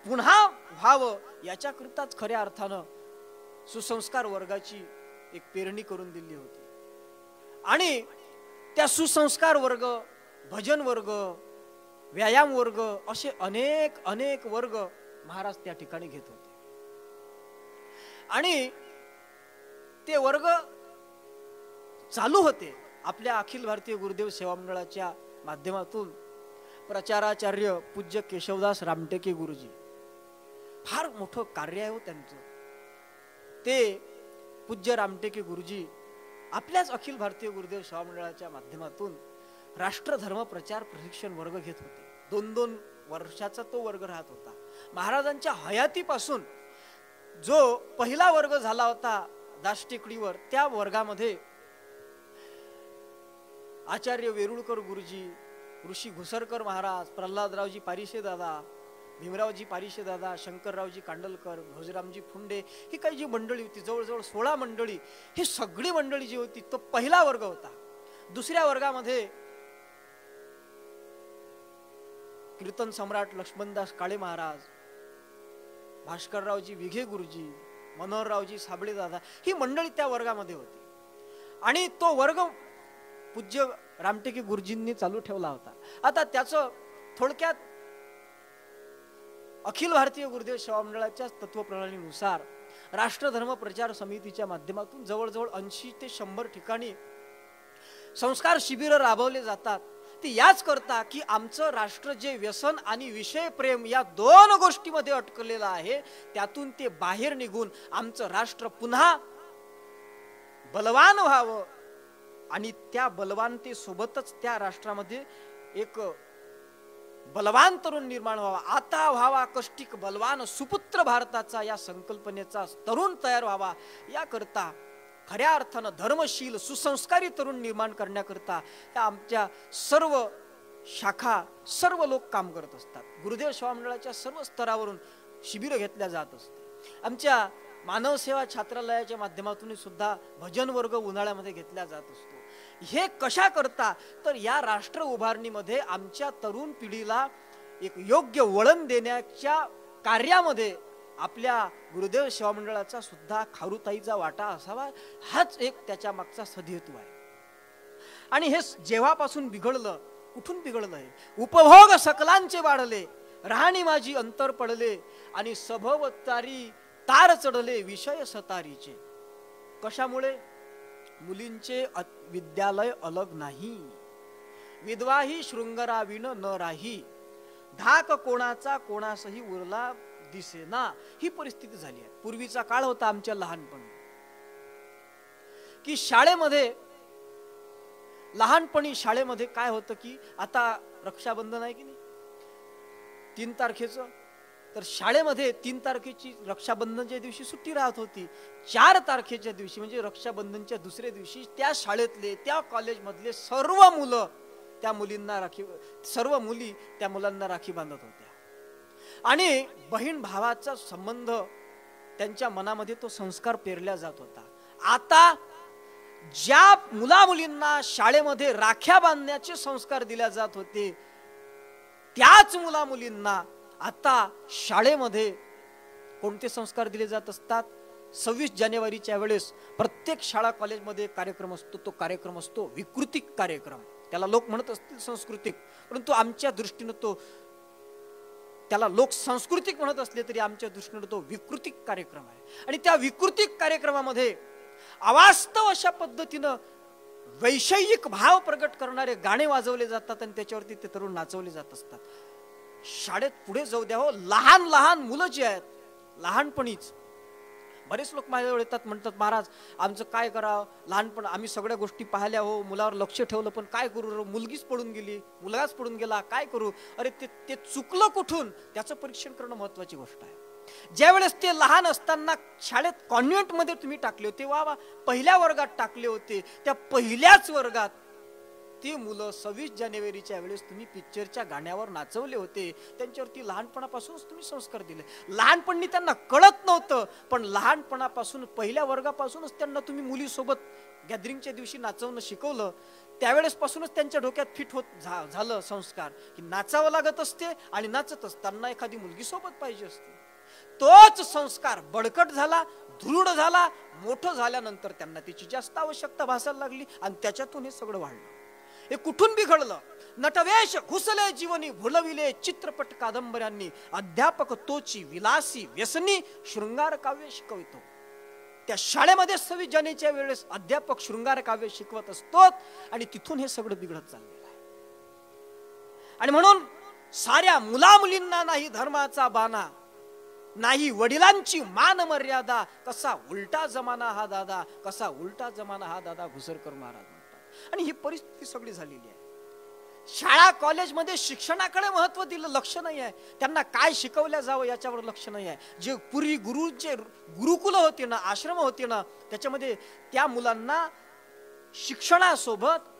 पुन्हा व्हावं याच्याकरिताच खऱ्या अर्थानं सुसंस्कार वर्गाची एक पेरणी करून दिली होती. आणि त्या सुसंस्कार वर्ग, भजन वर्ग, व्यायाम वर्ग असे अनेक अनेक वर्ग महाराज त्या ठिकाणी घेत होते. आणि ते वर्ग चालू होते आपल्या अखिल भारतीय गुरुदेव सेवा मंडळाच्या माध्यमातून. प्रचाराचार्य पूज्य केशवदास रामटेके गुरुजी, फार मोठं कार्य आहे हो त्यांचं. ते पूज्य रामटेके गुरुजी आपल्याच अखिल भारतीय गुरुदेव सेवा मंडळाच्या माध्यमातून राष्ट्रधर्म प्रचार प्रशिक्षण वर्ग घेत होते. 2-2 वर्षाचा तो वर्ग राहत होता. महाराजांच्या हयातीपासून जो पहिला वर्ग झाला होता दासटेकडीवर, त्या वर्गामध्ये आचार्य वेरुळकर गुरुजी, ऋषी घुसरकर महाराज, प्रल्हादरावजी पारिशे दादा, भीमरावजी पारिशे दादा, शंकररावजी कांडलकर, भोजरामजी फुंडे, ही काही जी मंडळी होती, जवळजवळ 16 मंडळी, ही सगळी मंडळी जी होती, तो पहिला वर्ग होता. दुसऱ्या वर्गामध्ये कीर्तन सम्राट लक्ष्मणदास काळे महाराज, भास्कररावजी विघे गुरुजी, मनोहररावजी साबळे दादा, ही मंडळी त्या वर्गामध्ये होती. आणि तो वर्ग पूज्य रामटेके गुरुजींनी चालू ठेवला होता. आता त्याचं थोडक्यात अखिल भारतीय गुरुदेव सेवा मंडळाच्या तत्वप्रणालीनुसार राष्ट्रधर्म प्रचार समितीच्या माध्यमातून जवळजवळ 80 ते 100 ठिकाणी संस्कार शिबिर राबवले जातात. ते याच करता की आमचं राष्ट्र जे व्यसन आणि विषय प्रेम या दोन गोष्टीमध्ये अटकलेलं आहे, त्यातून ते बाहेर निघून आमचं राष्ट्र पुन्हा बलवान व्हावं. आणि त्या बलवानतेसोबतच त्या राष्ट्रामध्ये एक बलवान तरुण निर्माण व्हावा. आता व्हावा कष्टिक बलवान सुपुत्र भारताचा, या संकल्पनेचा तरुण तयार व्हावा. याकरता खऱ्या अर्थानं धर्मशील सुसंस्कारी तरुण निर्माण करण्याकरता या आमच्या सर्व शाखा, सर्व लोक काम करत असतात. गुरुदेव सेवा मंडळाच्या सर्व स्तरावरून शिबिर घेतल्या जात असते. आमच्या मानव सेवा छात्रालयाच्या माध्यमातून सुद्धा भजन वर्ग उन्हाळ्यामध्ये घेतला जात असतो. हे कशा करता, तर या राष्ट्र उभारणीमध्ये आमच्या तरुण पिढीला एक योग्य वळण देण्याच्या कार्यामध्ये आपल्या गुरुदेव सेवा मंडळाचा सुद्धा खारुताईचा वाटा असावा, हाच एक त्याच्या मागचा सदहेतू आहे. आणि हे जेव्हापासून बिघडलं, कुठून बिघडलं आहे, उपभोग सकलांचे वाढले, राहणी माझी अंतर पडले, आणि सभवतारी तार चढले विषय सतारीचे. कशामुळे? मुलींचे विद्यालय अलग नाही, विधवाही शृंगराविन न राही, धाक कोणाचा कोणासही उरला दिसेना, ही परिस्थिती झाली आहे. पूर्वीचा काळ होता आमच्या लहानपणी, की शाळेमध्ये लहानपणी शाळेमध्ये काय होतं की आता रक्षाबंधन आहे की नाही 3 तारखेचं, तर शाळेमध्ये 3 तारखेची रक्षाबंधनच्या दिवशी सुट्टी राहत होती. 4 तारखेच्या दिवशी म्हणजे रक्षाबंधनच्या दुसऱ्या दिवशी त्या शाळेतले त्या कॉलेजमधले सर्व मुलं त्या मुलींना राखी, सर्व मुली त्या मुलांना राखी बांधत होत्या. आणि बहीण भावाचा संबंध त्यांच्या मनामध्ये तो संस्कार पेरला जात होता. आता ज्या मुला मुलींना शाळेमध्ये राख्या बांधण्याचे संस्कार दिले जात होते, त्याच मुला मुलींना आता शाळेमध्ये कोणते संस्कार दिले जात असतात? 26 जानेवारीच्या वेळेस प्रत्येक शाळा कॉलेजमध्ये कार्यक्रम असतो. तो कार्यक्रम असतो विकृतिक कार्यक्रम. त्याला लोक म्हणत असतील सांस्कृतिक, परंतु आमच्या दृष्टीने तो, त्याला लोक सांस्कृतिक म्हणत असले तरी आमच्या दृष्टीने तो विकृतिक कार्यक्रम आहे. आणि त्या विकृतिक कार्यक्रमामध्ये अवास्तव अशा पद्धतीनं वैषयिक भाव प्रकट करणारे गाणे वाजवले जातात आणि त्याच्यावरती ते तरुण नाचवले जात असतात. शाळेत पुढे जाऊ द्या हो, लहान लहान मुलं जी आहेत लहानपणीच, बरेच लोक माझ्याजवळ येतात, म्हणतात महाराज आमचं काय करावं, लहानपण आम्ही सगळ्या गोष्टी पाहिल्या हो, मुलावर लक्ष ठेवलं पण काय करू, मुलगीच पडून गेली, मुलगाच पडून गेला, काय करू. अरे ते चुकलं कुठून, त्याचं परीक्षण करणं महत्वाची गोष्ट आहे. ज्या वेळेस ते लहान असताना शाळेत कॉन्व्हेंट मध्ये तुम्ही टाकले होते, वा पहिल्या वर्गात टाकले होते, त्या पहिल्याच वर्गात ती मुलं 26 जानेवारीच्या वेळेस तुम्ही पिक्चरच्या गाण्यावर नाचवले होते, त्यांच्यावरती लहानपणापासूनच तुम्ही संस्कार दिले. लहानपणी त्यांना कळत नव्हतं, पण लहानपणापासून पहिल्या वर्गापासूनच त्यांना तुम्ही मुलीसोबत गॅदरिंगच्या दिवशी नाचवणं शिकवलं. त्यावेळेस पासूनच त्यांच्या डोक्यात फिट होत झालं संस्कार की नाचावं लागत असते आणि नाचत असताना एखादी मुलगी सोबत पाहिजे असते. तोच संस्कार बळकट झाला, दृढ झाला. मोठं झाल्यानंतर त्यांना त्याची जास्त आवश्यकता भासायला लागली आणि त्याच्यातून हे सगळं वाढलं. हे कुठून बिघडलं? नटवेश घुसले जीवनी भुलविले चित्रपट कादंबऱ्यांनी, अध्यापक तोची विलासी व्यसनी शृंगार काव्य शिकवितो. त्या शाळेमध्ये 26 जानेवारीच्या वेळेस अध्यापक शृंगार काव्य शिकवत असतो आणि तिथून हे सगळं बिघडत चाललेलं आहे. आणि म्हणून साऱ्या मुला मुलींना नाही धर्माचा बाणा, नाही वडिलांची मान मर्यादा, कसा उलटा जमाना हा दादा, कसा उलटा जमाना हा दादा, घुसरकर महाराज म्हणतात. आणि ही परिस्थिती सगळी झालेली आहे. शाळा कॉलेजमध्ये शिक्षणाकडे महत्व दिलं, लक्ष नाही आहे. त्यांना काय शिकवल्या जावं याच्यावर लक्ष नाही आहे. जे पूर्वी गुरुचे गुरुकुल होते ना, आश्रम होते ना, त्याच्यामध्ये त्या मुलांना शिक्षणासोबत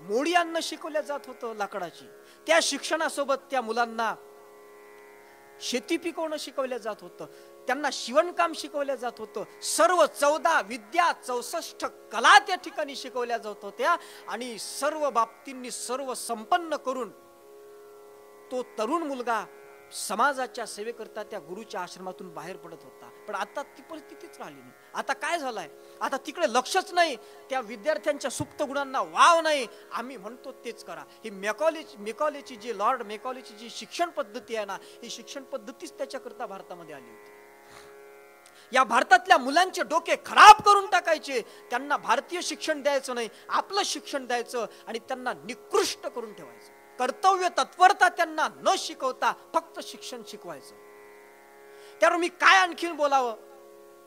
मोडी अन्न शिकवल्या जात होतं लाकडाची. त्या शिक्षणासोबत त्या मुलांना शेती पिकवणं शिकवलं जात होतं, त्यांना शिवणकाम शिकवलं जात होतं. सर्व 14 विद्या 64 कला त्या ठिकाणी शिकवल्या जात होत्या आणि सर्व बाबतींनी सर्व संपन्न करून तो तरुण मुलगा समाजाच्या सेवेकरता त्या गुरुच्या आश्रमातून बाहेर पडत होता. पण आता ती परिस्थितीच राहिली नाही. आता काय झालंय? आता तिकडे लक्षच नाही, त्या विद्यार्थ्यांच्या सुप्त गुणांना वाव नाही. आम्ही म्हणतो तेच करा. ही मेकॉलेची जी लॉर्ड मेकॉलेची जी शिक्षण पद्धती आहे ना, ही शिक्षण पद्धतीच त्याच्याकरता भारतामध्ये आली होती. या भारतातल्या मुलांचे डोके खराब करून टाकायचे, त्यांना भारतीय शिक्षण द्यायचं नाही, आपलं शिक्षण द्यायचं आणि त्यांना निकृष्ट करून ठेवायचं. कर्तव्य तत्परता त्यांना न शिकवता फक्त शिक्षण शिकवायचं. त्यावर मी काय आणखीन बोलावं?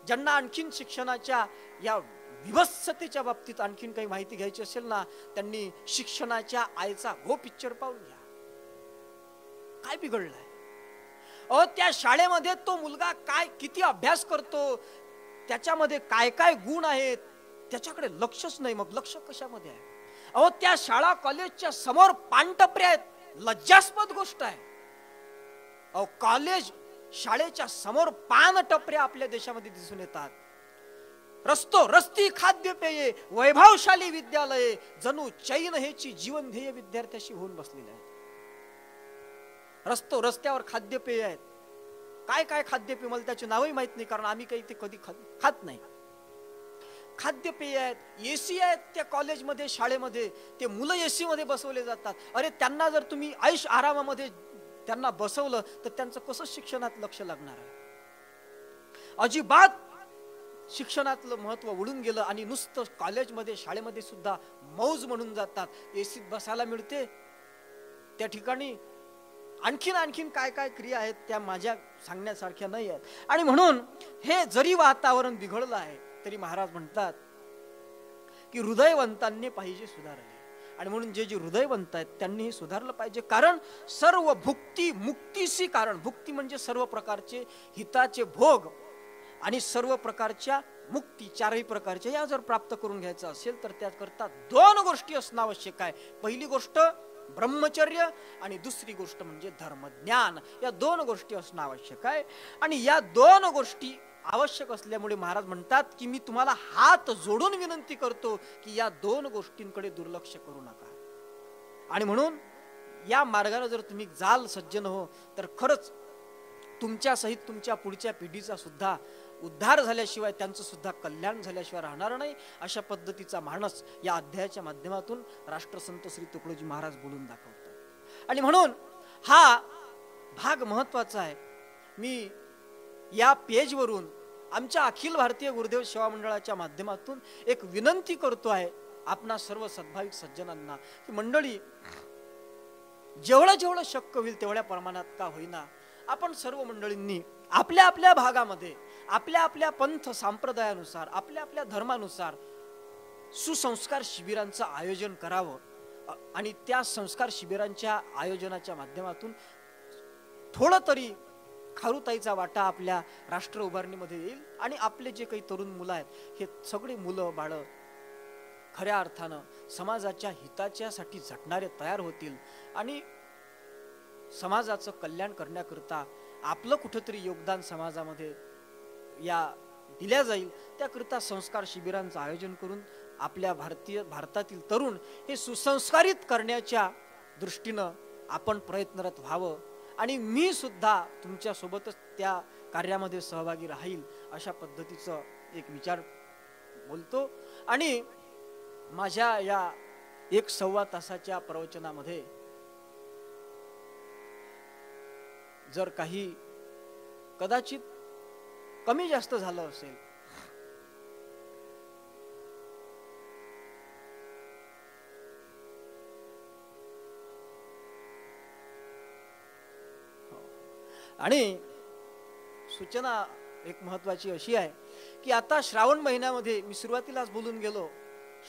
ज्यांना आणखीन शिक्षणाच्या या विभत्सतेच्या बाबतीत आणखीन काही माहिती घ्यायची असेल ना, त्यांनी शिक्षणाच्या आईचा गो पिक्चर पाहून घ्या. काय बिघडलंय? त्या शाळेमध्ये तो मुलगा काय किती अभ्यास करतो, त्याच्यामध्ये काय काय गुण आहेत, त्याच्याकडे लक्षच नाही. मग लक्ष कशामध्ये आहे? त्या शाळा कॉलेजच्या समोर पानटपऱ्या आहेत, लज्जास्पद गोष्ट आहे. कॉलेज शाळेच्या समोर पानटपऱ्या आपल्या देशामध्ये दिसून येतात. रस्ती खाद्यपेये, वैभवशाली विद्यालये जणू चैन हेची जीवन ध्येय विद्यार्थ्याशी होऊन बसलेले आहेत. रस्त्यावर खाद्यपेय आहेत. काय काय खाद्यपेय मला त्याचे नावही माहित नाही, कारण आम्ही काही ते कधी खात नाही. खाद्यपेय आहेत, एसी आहेत त्या कॉलेजमध्ये, शाळेमध्ये. ते मुलं एसी मध्ये बसवले जातात. अरे त्यांना जर तुम्ही ऐश आरामामध्ये त्यांना बसवलं तर त्यांचं कसं शिक्षणात लक्ष लागणार आहे? अजिबात शिक्षणातलं महत्व उडून गेलं आणि नुसतं कॉलेजमध्ये शाळेमध्ये सुद्धा मौज म्हणून जातात. एसीत बसायला मिळते, त्या ठिकाणी आणखीन काय काय क्रिया आहेत त्या माझ्या सांगण्यासारख्या नाही आहेत. आणि म्हणून हे जरी वातावरण बिघडलं आहे तरी महाराज म्हणतात की हृदयवंतांनी पाहिजे सुधारले. आणि म्हणून जे हृदयवंत आहेत त्यांनीही सुधारलं पाहिजे. कारण सर्व भुक्ती मुक्तीशी कारण, भुक्ती म्हणजे सर्व प्रकारचे हिताचे भोग आणि सर्व प्रकारच्या मुक्ती, चारही प्रकारच्या या जर प्राप्त करून घ्यायचं असेल तर त्याकरता दोन गोष्टी असणं आवश्यक आहे. पहिली गोष्ट ब्रह्मचर्य आणि दुसरी गोष्ट म्हणजे धर्मज्ञान. या दोन गोष्टी असणं आवश्यक आहे. आणि या दोन गोष्टी आवश्यक असल्यामुळे महाराज म्हणतात की मी तुम्हाला हात जोडून विनंती करतो की या दोन गोष्टींकडे दुर्लक्ष करू नका. आणि म्हणून या मार्गाने जर तुम्ही जाल सज्जन हो तर खरंच तुमच्या सहित तुमच्या पुढच्या पिढीचा सुद्धा उद्धार झाल्याशिवाय, त्यांचं सुद्धा कल्याण झाल्याशिवाय राहणार नाही. अशा पद्धतीचा मानस या अध्यायाच्या माध्यमातून राष्ट्रसंत श्री तुकडोजी महाराज बोलून दाखवतात. आणि म्हणून हा भाग महत्वाचा आहे. मी या पेजवरून आमच्या अखिल भारतीय गुरुदेव सेवा मंडळाच्या माध्यमातून एक विनंती करतो आहे आपणा सर्व सद्भाविक सज्जनांना की मंडळी, जेवढं शक्य होईल तेवढ्या प्रमाणात का होईना आपण सर्व मंडळींनी आपल्या आपल्या भागामध्ये आपल्या आपल्या पंथ संप्रदायानुसार आपल्या आपल्या धर्मानुसार सुसंस्कार शिबिरांचं आयोजन करावं. आणि त्या संस्कार शिबिरांच्या आयोजनाच्या माध्यमातून थोडं तरी खारुताईचा वाटा आपल्या राष्ट्र उभारणीमध्ये येईल. आणि आपले जे काही तरुण मुलं आहेत हे सगळे मुलं बाळं खऱ्या अर्थानं समाजाच्या हिताच्यासाठी झटणारे तयार होतील. आणि समाजाचं कल्याण करण्याकरता आपलं कुठंतरी योगदान समाजामध्ये या दिल्या जाईल. त्याकरता संस्कार शिबिरांचं आयोजन करून आपल्या भारतातील तरुण हे सुसंस्कारित करण्याच्या दृष्टीनं आपण प्रयत्नरत व्हावं. आणि मी सुद्धा तुमच्या सोबतच त्या कार्यामध्ये सहभागी राहील अशा पद्धतीचं एक विचार बोलतो. आणि माझ्या या 1.25 तासाच्या प्रवचनामध्ये जर काही कदाचित कमी जास्त झालं असेल आणि सूचना एक महत्वाची अशी आहे की आता श्रावण महिन्यामध्ये मी सुरुवातीलाच बोलून गेलो,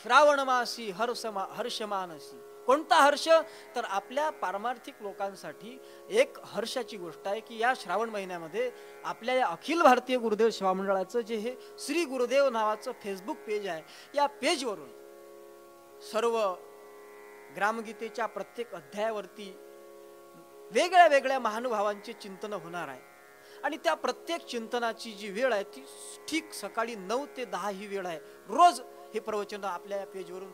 श्रावण मासी हर्षमानसी. कोणता हर्ष? तर आपल्या पारमार्थिक लोकांसाठी एक हर्षाची गोष्ट आहे की या श्रावण महिन्यामध्ये आपल्या या अखिल भारतीय गुरुदेव सेवा मंडळाचं जे हे श्री गुरुदेव नावाचं फेसबुक पेज आहे, या पेजवरून सर्व ग्रामगीतेच्या प्रत्येक अध्यायावरती वेगळ्या वेगळ्या महानुभावांचे चिंतन होणार आहे. आणि त्या प्रत्येक चिंतनाची जी वेळ आहे ती ठीक सकाळी 9 ते 10 ही वेळ आहे. रोज हे प्रवचन आपल्या या पेजवरून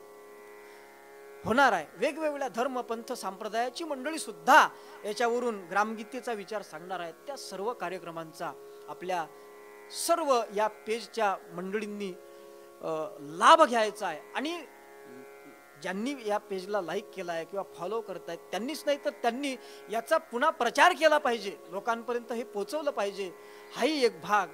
होणार आहे. वेगवेगळ्या धर्म पंथ संप्रदायाची मंडळी सुद्धा याच्यावरून ग्रामगीतेचा विचार सांगणार आहेत. त्या सर्व कार्यक्रमांचा आपल्या सर्व या पेजच्या मंडळींनी लाभ घ्यायचा आहे. आणि ज्यांनी या पेजला लाईक केला आहे किंवा फॉलो करतायत त्यांनीच नाही तर त्यांनी याचा पुन्हा प्रचार केला पाहिजे, लोकांपर्यंत हे पोहोचवलं पाहिजे. हाही एक भाग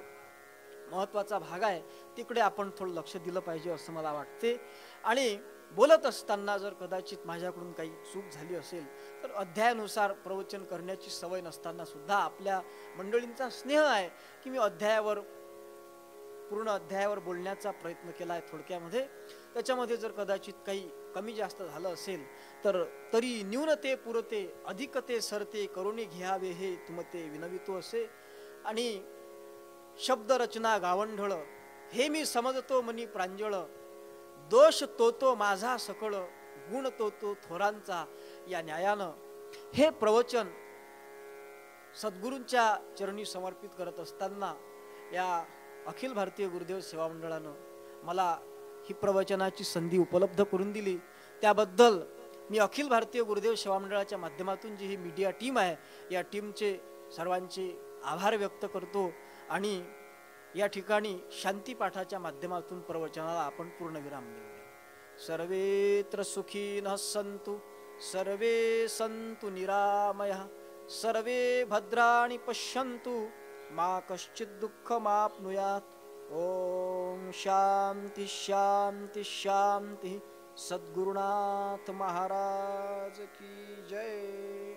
महत्वाचा भाग आहे. तिकडे आपण थोडं लक्ष दिलं पाहिजे असं मला वाटते. आणि बोलत असताना जर कदाचित माझ्याकडून काही चूक झाली असेल तर अध्यायानुसार प्रवचन करण्याची सवय नसताना सुद्धा आपल्या मंडळींचा स्नेह आहे की मी पूर्ण अध्यायावर बोलण्याचा प्रयत्न केला आहे थोडक्यामध्ये. त्याच्यामध्ये जर कदाचित काही कमी जास्त झालं असेल तर तरी न्यूनते पुरते अधिकते सरते करुणी घ्यावे हे तुमते विनवितो असे. आणि शब्द रचना गावंढळ हे मी समजतो मनी प्रांजळ, दोष तो माझा सकळ गुण तो थोरांचा या न्यायानं हे प्रवचन सद्गुरूंच्या चरणी समर्पित करत असताना या अखिल भारतीय गुरुदेव सेवा मंडळानं मला ही प्रवचनाची संधी उपलब्ध करून दिली. त्याबद्दल मी अखिल भारतीय गुरुदेव सेवा मंडळाच्या माध्यमातून जी ही मीडिया टीम आहे या टीमचे सर्वांचे आभार व्यक्त करतो. आणि या ठिकाणी शांती पाठाच्या माध्यमातून प्रवचनाला आपण पूर्णविराम देऊया. सर्वेत्र सुखिनः सन्तु सर्वे सन्तु निरामयः सर्वे भद्राणि पश्यन्तु मा कश्चित् दुःखमाप्नुयात्. ओम शांति शांति शांति. सद्गुरुनाथ महाराज की जय.